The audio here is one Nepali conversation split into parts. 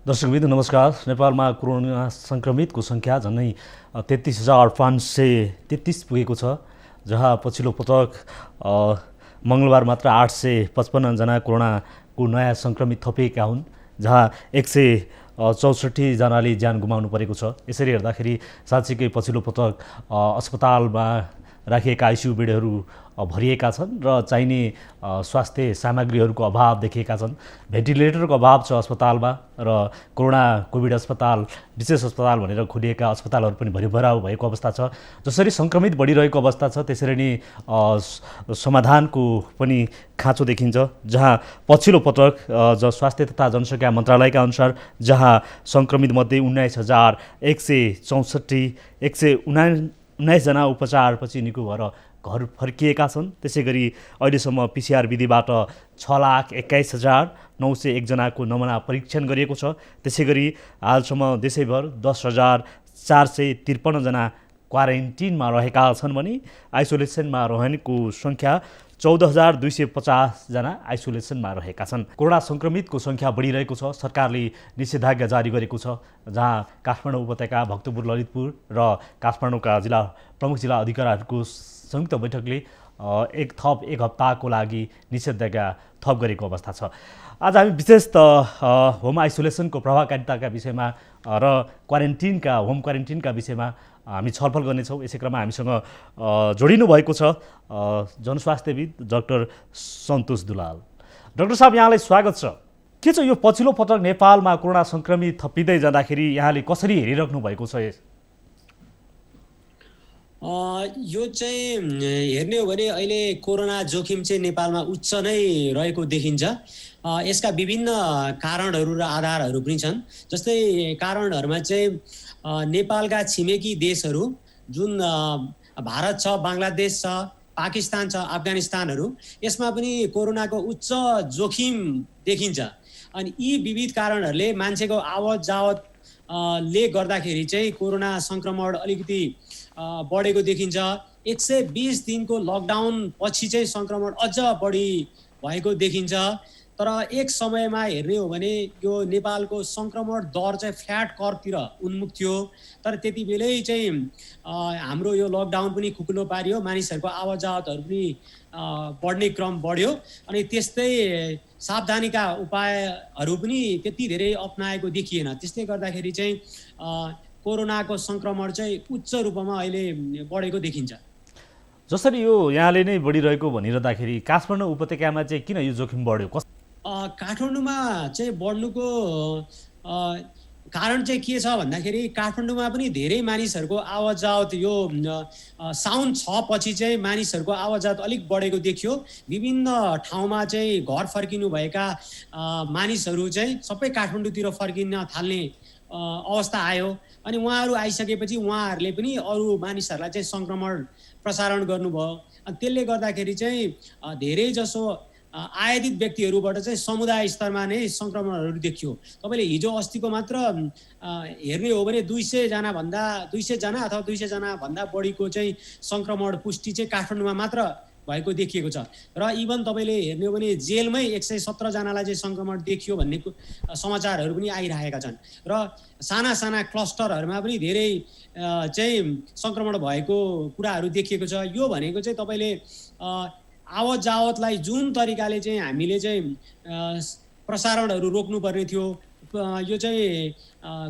दर्शकबिन्दु नमस्कार। नेपालमा कोरोना संक्रमितको सङ्ख्या झन्डै 33,533 पुगेको छ, जहाँ पछिल्लो पटक मङ्गलबार मात्र 855 जना कोरोनाको नयाँ सङ्क्रमित थपिएका हुन्, जहाँ 164 जनाले ज्यान गुमाउनु परेको छ। यसरी हेर्दाखेरि साँच्चीकै पछिल्लो पटक अस्पतालमा राखिएका आइसियु बेडहरू भरिएका छन् र चाहिने स्वास्थ्य सामग्रीहरूको अभाव देखिएका छन्। भेन्टिलेटरको अभाव छ अस्पतालमा र कोभिड अस्पताल, विशेष अस्पताल भनेर खोलिएका अस्पतालहरू पनि भरिभराउ भएको अवस्था छ। जसरी सङ्क्रमित बढिरहेको अवस्था छ, त्यसरी नै समाधानको पनि खाँचो देखिन्छ, जहाँ पछिल्लो पटक स्वास्थ्य तथा जनसङ्ख्या मन्त्रालयका अनुसार जहाँ सङ्क्रमितमध्ये 19,164 जना उपचारपछि निको भएर घर फर्किएका छन्। त्यसै गरी अहिलेसम्म पिसिआर विधिबाट 6,21,901 जनाको नमुना परीक्षण गरिएको छ। त्यसै गरी हालसम्म देशैभर 10,453 जना क्वारेन्टिनमा रहेका छन् भने आइसोलेसनमा रहेको सङ्ख्या 14,250 जना आइसोलेसनमा रहेका छन्। कोरोना सङ्क्रमितको सङ्ख्या बढिरहेको छ। सरकारले निषेधाज्ञा जारी गरेको छ, जहाँ काठमाडौँ उपत्यका, भक्तपुर, ललितपुर र काठमाडौँका प्रमुख जिल्ला अधिकारीहरूको संयुक्त बैठकले एक हप्ताको लागि निषेधाज्ञा थप गरेको अवस्था छ। आज हामी विशेष त होम आइसोलेसनको प्रभावकारिताका विषयमा र होम क्वारेन्टिनका विषयमा हामी छलफल गर्नेछौँ। यसै क्रममा हामीसँग जोडिनु भएको छ जनस्वास्थ्यविद डाक्टर सन्तोष दुलाल। डाक्टर साहब, यहाँलाई स्वागत छ। के छ यो पछिल्लो पटक नेपालमा कोरोना सङ्क्रमित थपिँदै जाँदाखेरि यहाँले कसरी हेरिराख्नु भएको छ? यो चाहिँ हेर्ने हो भने अहिले कोरोना जोखिम चाहिँ नेपालमा उच्च नै रहेको देखिन्छ। यसका विभिन्न कारणहरू र आधारहरू पनि छन्। जस्तै कारणहरूमा चाहिँ नेपालका छिमेकी देशहरू जुन भारत छ, बङ्गलादेश छ, पाकिस्तान छ, अफगानिस्तानहरू, यसमा पनि कोरोनाको उच्च जोखिम देखिन्छ। अनि यी विविध कारणहरूले मान्छेको आवत जावत ले गर्दाखेरि चाहिँ कोरोना सङ्क्रमण अलिकति बढेको देखिन्छ। 120 दिनको लकडाउन पछि चाहिँ सङ्क्रमण अझ बढी भएको देखिन्छ। तर एक समयमा हेर्ने हो भने यो नेपालको सङ्क्रमण दर चाहिँ फ्ल्याट कर्भतिर उन्मुख थियो। तर त्यति बेलै चाहिँ हाम्रो यो लकडाउन पनि खुकुलो पारियो, मानिसहरूको आवत जावतहरू पनि बढ्ने क्रम बढ्यो। अनि त्यस्तै सावधानीका उपायहरू पनि त्यति धेरै अपनाएको देखिएन। त्यसले गर्दाखेरि चाहिँ कोरोनाको सङ्क्रमण चाहिँ उच्च रूपमा अहिले बढेको देखिन्छ। जसरी यो यहाँले नै बढिरहेको भनिरहँदाखेरि काठमाडौँ उपत्यकामा चाहिँ किन यो जोखिम बढ्यो? काठमाडौँमा चाहिँ बढ्नुको कारण चाहिँ के छ भन्दाखेरि काठमाडौँमा पनि धेरै मानिसहरूको आवत जावत यो साउन 6 पछि चाहिँ मानिसहरूको आवत जावत अलिक बढेको देखियो। विभिन्न ठाउँमा चाहिँ घर फर्किनुभएका मानिसहरू चाहिँ सबै काठमाडौँतिर फर्किन थाल्ने अवस्था आयो। अनि उहाँहरू आइसकेपछि उहाँहरूले पनि अरू मानिसहरूलाई चाहिँ सङ्क्रमण प्रसारण गर्नुभयो। अनि त्यसले गर्दाखेरि चाहिँ धेरै जसो आयादित व्यक्तिहरूबाट चाहिँ समुदाय स्तरमा नै सङ्क्रमणहरू देखियो। तपाईँले हिजो अस्तिको मात्र हेर्ने हो भने 200 जना अथवा 200 जनाभन्दा बढीको चाहिँ सङ्क्रमण पुष्टि चाहिँ काठमाडौँमा मात्र भएको देखिएको छ। र इभन तपाईँले हेर्ने हो भने जेलमै 117 जनालाई चाहिँ सङ्क्रमण देखियो भन्ने समाचारहरू पनि आइरहेका छन्। र साना साना क्लस्टरहरूमा पनि धेरै चाहिँ सङ्क्रमण भएको कुराहरू देखिएको छ। यो भनेको चाहिँ तपाईँले आवत जावतलाई जुन तरिकाले चाहिँ हामीले चाहिँ प्रसारणहरू रोक्नुपर्ने थियो, यो चाहिँ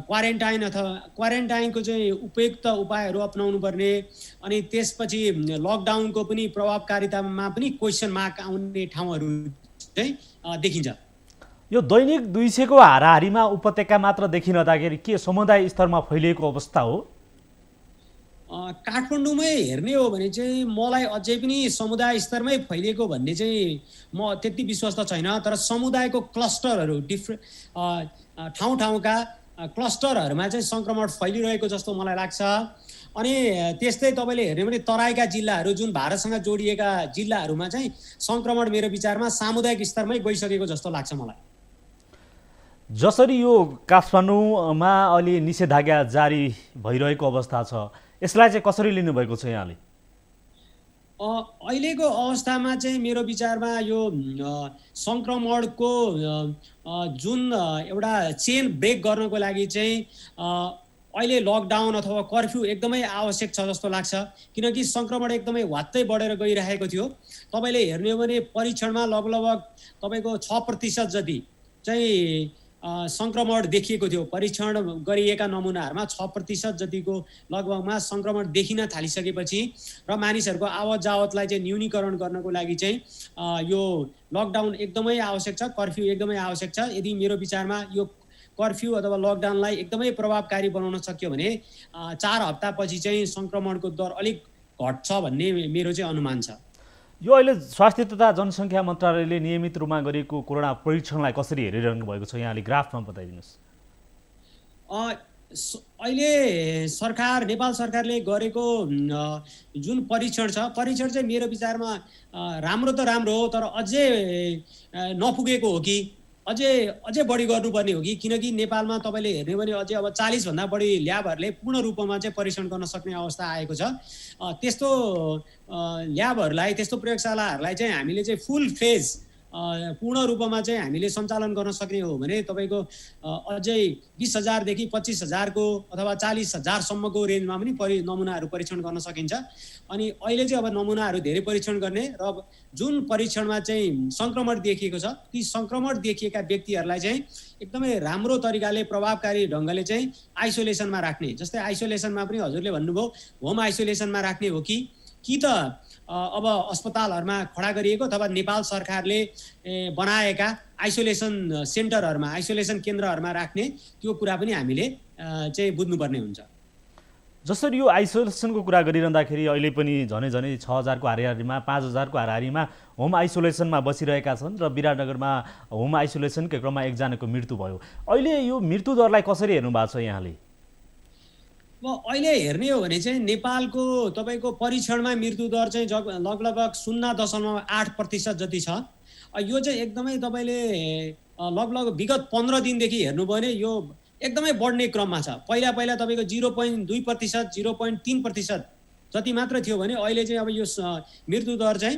क्वारेन्टाइनको चाहिँ उपयुक्त उपायहरू अपनाउनु पर्ने। अनि त्यसपछि लकडाउनको पनि प्रभावकारितामा पनि क्वेसन मार्क आउने ठाउँहरू चाहिँ देखिन्छ। यो दैनिक 200 को हाराहारीमा उपत्यका मात्र देखिनदाखेरि के समुदाय स्तरमा फैलिएको अवस्था हो? काठमाडौँमै हेर्ने हो भने चाहिँ मलाई अझै पनि समुदाय स्तरमै फैलिएको भन्ने चाहिँ म त्यति विश्वास त छैन। तर समुदायको क्लस्टरहरू ठाउँ ठाउँका क्लस्टरहरूमा चाहिँ सङ्क्रमण फैलिरहेको जस्तो मलाई लाग्छ। अनि त्यस्तै तपाईँले हेर्ने भने तराईका जिल्लाहरू जुन भारतसँग जोडिएका जिल्लाहरूमा चाहिँ सङ्क्रमण मेरो विचारमा सामुदायिक स्तरमै गइसकेको जस्तो लाग्छ मलाई। जसरी यो काठमाडौँमा अहिले निषेधाज्ञा जारी भइरहेको अवस्था छ, यसलाई चाहिँ कसरी लिनुभएको छ यहाँले? अहिलेको अवस्थामा चाहिँ मेरो विचारमा यो सङ्क्रमणको जुन एउटा चेन ब्रेक गर्नको लागि चाहिँ अहिले लकडाउन अथवा कर्फ्यू एकदमै आवश्यक छ जस्तो लाग्छ, किनकि सङ्क्रमण एकदमै वात्तै बढेर गइरहेको थियो। तपाईँले हेर्ने हो भने परीक्षणमा लगभग तपाईँको 6% जति चाहिँ सङ्क्रमण देखिएको थियो। परीक्षण गरिएका नमुनाहरूमा 6% जतिको लगभगमा सङ्क्रमण देखिन थालिसकेपछि र मानिसहरूको आवत जावतलाई चाहिँ न्यूनीकरण गर्नको लागि चाहिँ यो लकडाउन एकदमै आवश्यक छ, कर्फ्यू एकदमै आवश्यक छ। यदि मेरो विचारमा यो कर्फ्यू अथवा लकडाउनलाई एकदमै प्रभावकारी बनाउन सक्यो भने 4 हप्तापछि चाहिँ सङ्क्रमणको दर अलिक घट्छ भन्ने मेरो चाहिँ अनुमान छ। यो अहिले स्वास्थ्य तथा जनसङ्ख्या मन्त्रालयले नियमित रूपमा गरेको कोरोना परीक्षणलाई कसरी हेरिरहनु भएको छ, यहाँले ग्राफमा बताइदिनुहोस्। अहिले नेपाल सरकारले गरेको जुन परीक्षण छ, परीक्षण चाहिँ मेरो विचारमा राम्रो त राम्रो हो, तर अझै नपुगेको हो कि अझै बढी गर्नुपर्ने हो कि, किनकि नेपालमा तपाईँले हेर्ने भने अझै अब 40 भन्दा बढी ल्याबहरूले पूर्ण रूपमा चाहिँ परीक्षण गर्न सक्ने अवस्था आएको छ। त्यस्तो ल्याबहरूलाई, त्यस्तो प्रयोगशालाहरूलाई चाहिँ हामीले चाहिँ फुल फेज पूर्ण रूपमा चाहिँ हामीले सञ्चालन गर्न सक्ने हो भने तपाईँको अझै 20,000 देखि 25,000 अथवा 40,000सम्मको रेन्जमा पनि नमुनाहरू परीक्षण गर्न सकिन्छ। अनि अहिले चाहिँ अब नमुनाहरू धेरै परीक्षण गर्ने र जुन परीक्षणमा चाहिँ सङ्क्रमण देखिएको छ, ती सङ्क्रमण देखिएका व्यक्तिहरूलाई चाहिँ एकदमै राम्रो तरिकाले प्रभावकारी ढङ्गले चाहिँ आइसोलेसनमा राख्ने। जस्तै आइसोलेसनमा पनि हजुरले भन्नुभयो होम आइसोलेसनमा राख्ने हो कि त अब अस्पतालहरूमा खडा गरिएको अथवा नेपाल सरकारले बनाएका आइसोलेसन सेन्टरहरूमा, आइसोलेसन केन्द्रहरूमा राख्ने, त्यो कुरा पनि हामीले चाहिँ बुझ्नुपर्ने हुन्छ। जसरी यो आइसोलेसनको कुरा गरिरहँदाखेरि अहिले पनि झनै 6,000को हाराहारीमा 5,000को हाराहारीमा होम आइसोलेसनमा बसिरहेका छन् र विराटनगरमा होम आइसोलेसनकै क्रममा एकजनाको मृत्यु भयो। अहिले यो मृत्यु दरलाई कसरी हेर्नु भएको छ यहाँले? अहिले हेर्ने हो भने चाहिँ नेपालको तपाईँको परीक्षणमा मृत्यु दर चाहिँ लगभग 0.8% जति छ। यो चाहिँ एकदमै तपाईँले लगभग विगत 15 दिनदेखि हेर्नुभयो भने यो एकदमै बढ्ने क्रममा छ। पहिला तपाईँको 0.2%, 0.3% जति मात्र थियो भने अहिले चाहिँ अब यो मृत्यु दर चाहिँ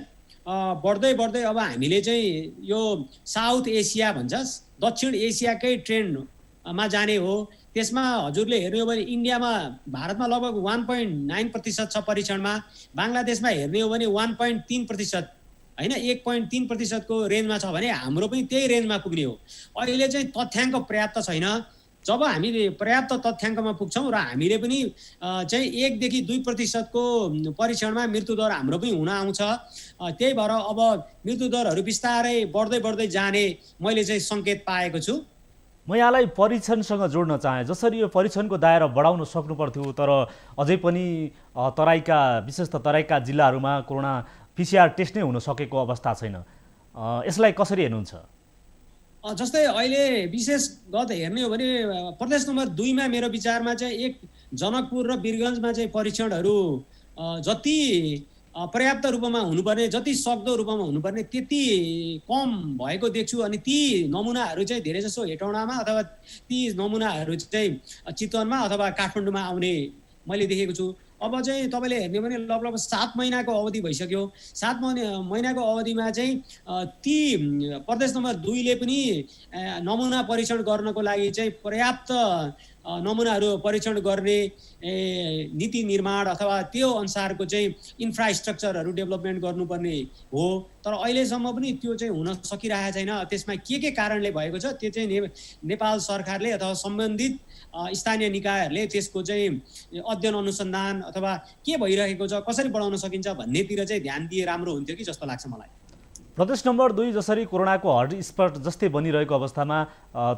बढ्दै अब हामीले चाहिँ यो साउथ एसिया भन्छ, दक्षिण एसियाकै ट्रेन्डमा जाने हो। त्यसमा हजुरले हेर्ने हो भने इन्डियामा, भारतमा लगभग 1.9% छ परीक्षणमा, बङ्गलादेशमा हेर्ने हो भने 1.3% होइन, 1.3% को रेन्जमा छ भने हाम्रो पनि त्यही रेन्जमा पुग्ने हो। अहिले चाहिँ तथ्याङ्क पर्याप्त छैन। जब हामीले पर्याप्त तथ्याङ्कमा पुग्छौँ र हामीले पनि चाहिँ 1 देखि 2% को परीक्षणमा मृत्यु दर हाम्रो पनि हुन आउँछ। त्यही भएर अब मृत्यु दरहरू बिस्तारै बढ्दै जाने मैले चाहिँ सङ्केत पाएको छु। म यहाँलाई परीक्षणसँग जोड्न चाहे। जसरी यो परीक्षणको दायरा बढाउन सक्नु पर्थ्यो, तर अझै पनि विशेष त तराईका जिल्लाहरूमा कोरोना PCR टेस्ट नै हुन सकेको अवस्था छैन। यसलाई कसरी हेर्नुहुन्छ? जस्तै अहिले विशेष गत हेर्ने हो भने प्रदेश नम्बर 2 मा मेरो विचारमा चाहिँ एक जनकपुर र वीरगञ्जमा चाहिँ परीक्षणहरू जति पर्याप्त रूपमा हुनुपर्ने, जति सक्दो रूपमा हुनुपर्ने त्यति कम भएको देख्छु। अनि ती नमुनाहरू चाहिँ धेरै जसो हेटौँडामा अथवा ती नमुनाहरू चाहिँ चितवनमा अथवा काठमाडौँमा आउने मैले देखेको छु। अब चाहिँ तपाईँले हेर्ने भने लगभग 7 महिनाको अवधि भइसक्यो। 7 महिनाको अवधिमा चाहिँ ती प्रदेश नम्बर 2 ले पनि नमुना परीक्षण गर्नको लागि चाहिँ पर्याप्त नमुनाहरू परीक्षण गर्ने नीति निर्माण अथवा त्यो अनुसारको चाहिँ इन्फ्रास्ट्रक्चरहरू डेभलपमेन्ट गर्नुपर्ने हो। तर अहिलेसम्म पनि त्यो चाहिँ हुन सकिरहेको छैन। त्यसमा के कारणले भएको छ त्यो चाहिँ नेपाल सरकारले अथवा सम्बन्धित स्थानीय निकायहरूले त्यसको चाहिँ अध्ययन अनुसन्धान अथवा के भइरहेको छ, कसरी बढाउन सकिन्छ भन्नेतिर चाहिँ ध्यान दिए राम्रो हुन्थ्यो कि जस्तो लाग्छ मलाई। प्रदेश नम्बर 2 जसरी कोरोनाको हटस्पट जस्तै बनिरहेको अवस्थामा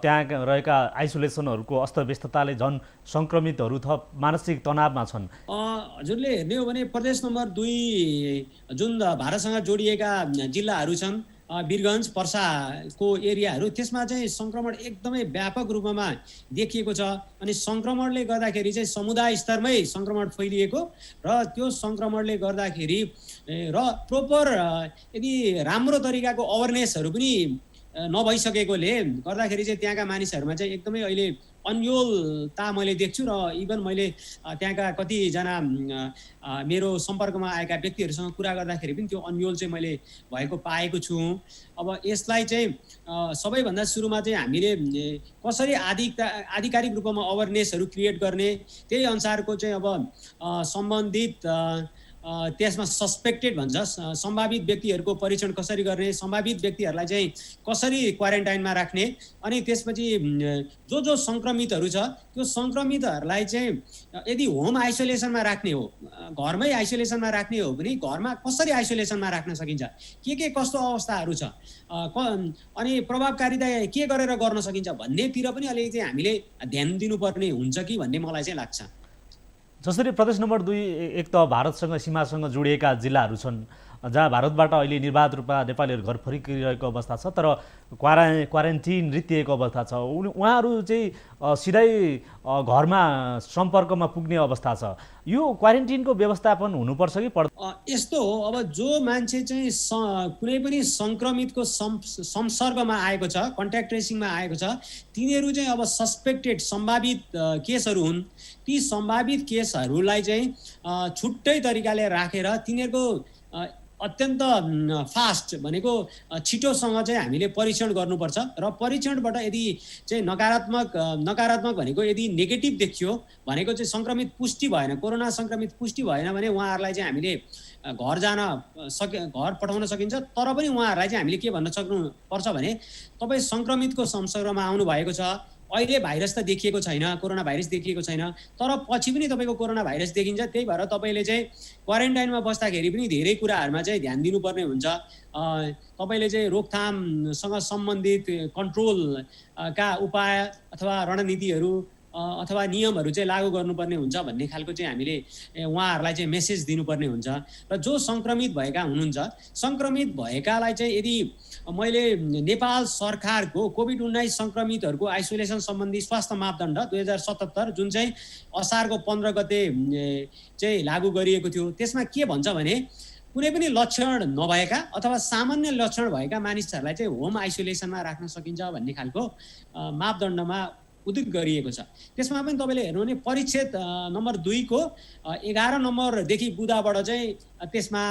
त्यहाँ रहेका आइसोलेसनहरूको अस्तव्यस्तताले झन् सङ्क्रमितहरू थप मानसिक तनावमा छन्। हजुरले हेर्ने हो भने प्रदेश नम्बर 2 जुन भारतसँग जोडिएका जिल्लाहरू छन्, वीरगञ्ज पर्साको एरियाहरू, त्यसमा चाहिँ सङ्क्रमण एकदमै व्यापक रूपमा देखिएको छ। अनि सङ्क्रमणले गर्दाखेरि चाहिँ समुदाय स्तरमै सङ्क्रमण फैलिएको र त्यो सङ्क्रमणले गर्दाखेरि र प्रोपर यदि राम्रो तरिकाको अवेरनेसहरू पनि नभइसकेकोले गर्दाखेरि चाहिँ त्यहाँका मानिसहरूमा चाहिँ एकदमै अहिले अन्योलता मैले देख्छु र इभन मैले त्यहाँका कतिजना मेरो सम्पर्कमा आएका व्यक्तिहरूसँग कुरा गर्दाखेरि पनि त्यो अन्योल चाहिँ मैले भएको पाएको छु। अब यसलाई चाहिँ सबैभन्दा सुरुमा चाहिँ हामीले कसरी आधिकारिक रूपमा अवेरनेसहरू क्रिएट गर्ने, त्यही अनुसारको चाहिँ अब सम्बन्धित त्यसमा सस्पेक्टेड भन्छ सम्भावित व्यक्तिहरूको परीक्षण कसरी गर्ने, सम्भावित व्यक्तिहरूलाई चाहिँ कसरी क्वारेन्टाइनमा राख्ने, अनि त्यसपछि जो सङ्क्रमितहरू छ त्यो सङ्क्रमितहरूलाई चाहिँ यदि होम आइसोलेसनमा राख्ने हो, घरमै आइसोलेसनमा राख्ने हो भने घरमा कसरी आइसोलेसनमा राख्न सकिन्छ, के कस्तो अवस्थाहरू छ, अनि प्रभावकारिता के गरेर गर्न सकिन्छ भन्नेतिर पनि अलिकति चाहिँ हामीले ध्यान दिनुपर्ने हुन्छ कि भन्ने मलाई चाहिँ लाग्छ। जसरी प्रदेश नम्बर 2 एक त भारतसँग सीमासँग जोडिएका जिल्लाहरू छन् जहाँ भारतबाट अहिले निर्बाध रूपमा नेपालीहरू घर फर्किरहेको अवस्था छ, तर क्वारेन्टिन रित्तिएको अवस्था छ। उहाँहरू चाहिँ सिधै घरमा सम्पर्कमा पुग्ने अवस्था छ। यो क्वारेन्टिनको व्यवस्थापन हुनुपर्छ कि यस्तो हो, अब जो मान्छे चाहिँ कुनै पनि सङ्क्रमितको संसर्गमा आएको छ, कन्ट्याक्ट ट्रेसिङमा आएको छ, तिनीहरू चाहिँ अब सस्पेक्टेड सम्भावित केसहरू हुन्। ती सम्भावित केसहरूलाई चाहिँ छुट्टै तरिकाले राखेर तिनीहरूको अत्यन्त फास्ट भनेको छिटोसँग चाहिँ हामीले परीक्षण गर्नुपर्छ र परीक्षणबाट यदि चाहिँ नकारात्मक भनेको यदि नेगेटिभ देखियो भनेको चाहिँ सङ्क्रमित पुष्टि भएन, कोरोना सङ्क्रमित पुष्टि भएन भने उहाँहरूलाई चाहिँ हामीले घर पठाउन सकिन्छ। तर पनि उहाँहरूलाई चाहिँ हामीले के भन्न सक्नुपर्छ भने तपाईँ सङ्क्रमितको संसर्गमा आउनु भएको छ, अहिले भाइरस त देखिएको छैन, कोरोना भाइरस देखिएको छैन, तर पछि पनि तपाईँको कोरोना भाइरस देखिन्छ। त्यही भएर तपाईँले चाहिँ क्वारेन्टाइनमा बस्दाखेरि पनि धेरै कुराहरूमा चाहिँ ध्यान दिनुपर्ने हुन्छ। तपाईँले चाहिँ रोकथामसँग सम्बन्धित कन्ट्रोलका उपाय अथवा रणनीतिहरू अथवा नियमहरू चाहिँ लागू गर्नुपर्ने हुन्छ भन्ने खालको चाहिँ हामीले उहाँहरूलाई चाहिँ मेसेज दिनुपर्ने हुन्छ। र जो सङ्क्रमित भएका हुनुहुन्छ, सङ्क्रमित भएकालाई चाहिँ यदि मैले नेपाल सरकारको कोभिड-19 सङ्क्रमितहरूको आइसोलेसन सम्बन्धी स्वास्थ्य मापदण्ड 2077 जुन चाहिँ असारको 15 गते चाहिँ लागू गरिएको थियो, त्यसमा के भन्छ भने कुनै पनि लक्षण नभएका अथवा सामान्य लक्षण भएका मानिसहरूलाई चाहिँ होम आइसोलेसनमा राख्न सकिन्छ भन्ने खालको मापदण्डमा उद्धृत गरिएको छ। त्यसमा पनि तपाईँले हेर्नु भने परिच्छेद नम्बर 2 को 11 नम्बरदेखि बुदाबाट चाहिँ त्यसमा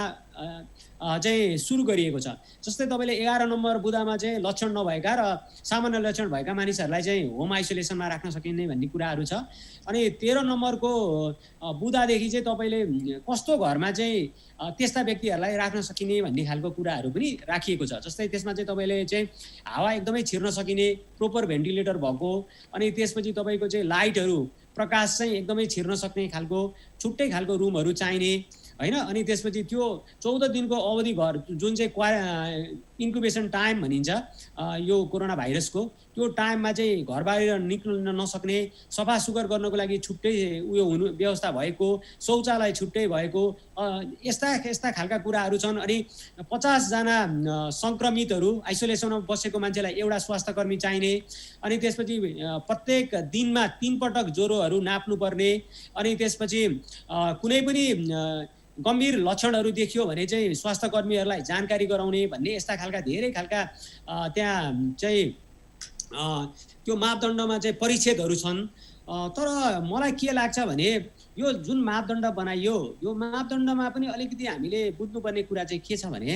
चाहिँ सुरु गरिएको छ। जस्तै तपाईँले 11 नम्बर बुदामा चाहिँ लक्षण नभएका र सामान्य लक्षण भएका मानिसहरूलाई चाहिँ होम आइसोलेसनमा राख्न सकिने भन्ने कुराहरू छ। अनि 13 नम्बरको बुदादेखि चाहिँ तपाईँले कस्तो घरमा चाहिँ त्यस्ता व्यक्तिहरूलाई राख्न सकिने भन्ने खालको कुराहरू पनि राखिएको छ। जस्तै त्यसमा चाहिँ तपाईँले चाहिँ हावा एकदमै छिर्न सकिने प्रोपर भेन्टिलेटर भएको, अनि त्यसपछि तपाईँको चाहिँ लाइटहरू प्रकाश चाहिँ एकदमै छिर्न सक्ने खालको छुट्टै खालको रुमहरू चाहिने हैन। अनि त्यसपछि त्यो 14 दिनको अवधि भर जुन चाहिँ इन्क्युबेसन टाइम भनिन्छ यो कोरोना भाइरसको, त्यो टाइममा चाहिँ घर बाहिर निक्लिन नसक्ने, सफा सुग्घर गर्नको लागि छुट्टै उयो हुनु व्यवस्था भएको, शौचालय छुट्टै भएको, यस्ता खालका कुराहरू छन्। अनि 50 जना सङ्क्रमितहरू आइसोलेसनमा बसेको मान्छेलाई एउटा स्वास्थ्यकर्मी चाहिने, अनि त्यसपछि प्रत्येक दिनमा 3 पटक ज्वरोहरू नाप्नुपर्ने, अनि त्यसपछि कुनै पनि गम्भीर लक्षणहरू देखियो भने चाहिँ स्वास्थ्यकर्मीहरूलाई जानकारी गराउने भन्ने यस्ता खालका धेरै खालका त्यहाँ चाहिँ त्यो मापदण्डमा चाहिँ परिच्छेदहरू छन्। तर मलाई के लाग्छ भने यो जुन मापदण्ड बनाइयो, यो मापदण्डमा पनि अलिकति हामीले बुझ्नुपर्ने कुरा चाहिँ के छ भने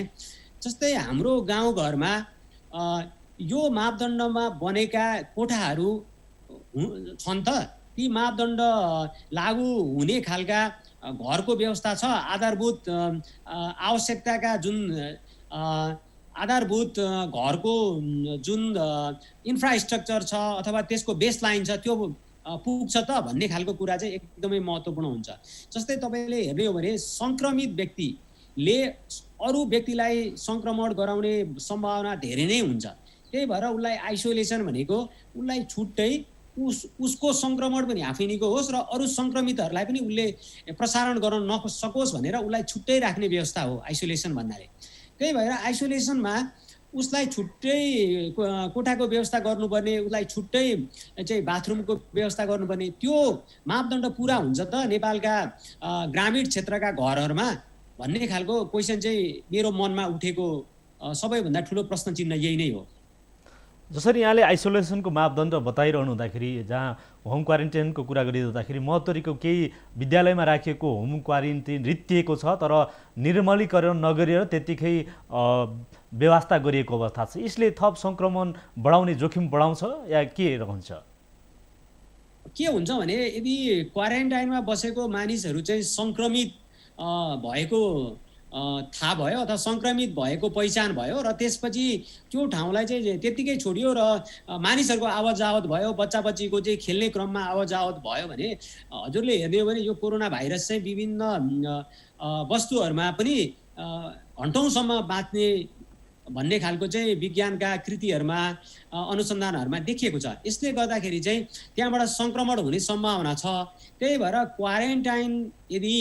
जस्तै हाम्रो गाउँघरमा यो मापदण्डमा बनेका कोठाहरू छन् त, ती मापदण्ड लागू हुने खालका घरको व्यवस्था छ, आधारभूत आवश्यकताका जुन आधारभूत घरको जुन इन्फ्रास्ट्रक्चर छ अथवा त्यसको बेसलाइन छ त्यो पुग्छ त भन्ने खालको कुरा चाहिँ एकदमै महत्त्वपूर्ण हुन्छ। जस्तै तपाईँले हेर्ने हो भने सङ्क्रमित व्यक्तिले अरू व्यक्तिलाई सङ्क्रमण गराउने सम्भावना धेरै नै हुन्छ। त्यही भएर उसलाई आइसोलेसन भनेको उसलाई छुट्टै उसको सङ्क्रमण पनि आफै निको होस् र अरू सङ्क्रमितहरूलाई पनि उसले प्रसारण गर्न नसकोस् भनेर उसलाई छुट्टै राख्ने व्यवस्था हो आइसोलेसन भन्नाले। त्यही भएर आइसोलेसनमा उसलाई छुट्टै कोठाको व्यवस्था गर्नुपर्ने, उसलाई छुट्टै चाहिँ बाथरुमको व्यवस्था गर्नुपर्ने, त्यो मापदण्ड पुरा हुन्छ त नेपालका ग्रामीण क्षेत्रका घरहरूमा भन्ने खालको क्वेसन चाहिँ मेरो मनमा उठेको सबैभन्दा ठुलो प्रश्न चिन्ह यही नै हो। जसरी यहाँले आइसोलेसनको मापदण्ड बताइरहनु हुँदाखेरि जहाँ होम क्वारेन्टाइनको कुरा गरिरहँदाखेरि महत्तरीको केही विद्यालयमा राखिएको होम क्वारेन्टाइन रित्तिएको छ तर निर्मलीकरण नगरेर त्यत्तिकै व्यवस्था गरिएको अवस्था छ। यसले थप सङ्क्रमण बढाउने जोखिम बढाउँछ या के रहन्छ? के हुन्छ भने यदि क्वारेन्टाइनमा बसेको मानिसहरू चाहिँ सङ्क्रमित भएको थाहा भयो अथवा सङ्क्रमित भएको पहिचान भयो र त्यसपछि त्यो ठाउँलाई चाहिँ त्यत्तिकै छोडियो र मानिसहरूको आवत जावत भयो, बच्चा बच्चीको चाहिँ खेल्ने क्रममा आवत जावत भयो भने हजुरले हेर्ने हो भने यो कोरोना भाइरस चाहिँ विभिन्न वस्तुहरूमा पनि घन्टौँसम्म बाँच्ने भन्ने खालको चाहिँ विज्ञानका कृतिहरूमा अनुसन्धानहरूमा देखिएको छ। यसले गर्दाखेरि चाहिँ त्यहाँबाट सङ्क्रमण हुने सम्भावना छ। त्यही भएर क्वारेन्टाइन यदि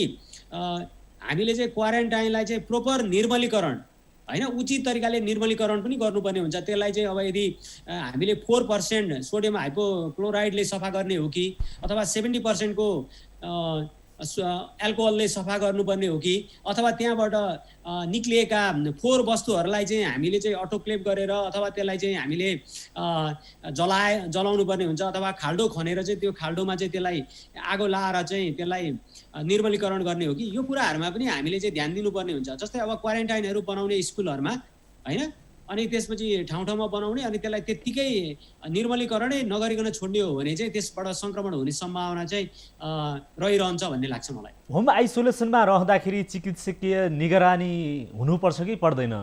हामीले चाहिँ क्वारेन्टाइनलाई चाहिँ प्रोपर निर्मलीकरण होइन उचित तरिकाले निर्मलीकरण पनि गर्नुपर्ने हुन्छ। त्यसलाई चाहिँ अब यदि हामीले 4% सोडियम हाइपोक्लोराइडले सफा गर्ने हो कि अथवा 70% को एल्कोहलले सफा गर्नुपर्ने हो कि अथवा त्यहाँबाट निक्लिएका फोहोर वस्तुहरूलाई चाहिँ हामीले चाहिँ अटोक्लेभ गरेर अथवा त्यसलाई चाहिँ हामीले जलाउनु पर्ने हुन्छ अथवा खाल्डो खनेर चाहिँ त्यो खाल्डोमा चाहिँ त्यसलाई आगो लाएर चाहिँ त्यसलाई निर्मलीकरण गर्ने हो कि यो कुराहरूमा पनि हामीले चाहिँ ध्यान दिनुपर्ने हुन्छ। जस्तै अब क्वारेन्टाइनहरू बनाउने स्कुलहरूमा होइन अनि त्यसपछि ठाउँ ठाउँमा बनाउने अनि त्यसलाई त्यत्तिकै निर्मलीकरणै नगरिकन छोड्ने हो भने चाहिँ त्यसबाट सङ्क्रमण हुने सम्भावना चाहिँ रहिरहन्छ भन्ने लाग्छ मलाई। होम आइसोलेसनमा रहँदाखेरि चिकित्सकीय निगरानी हुनुपर्छ कि पर्दैन?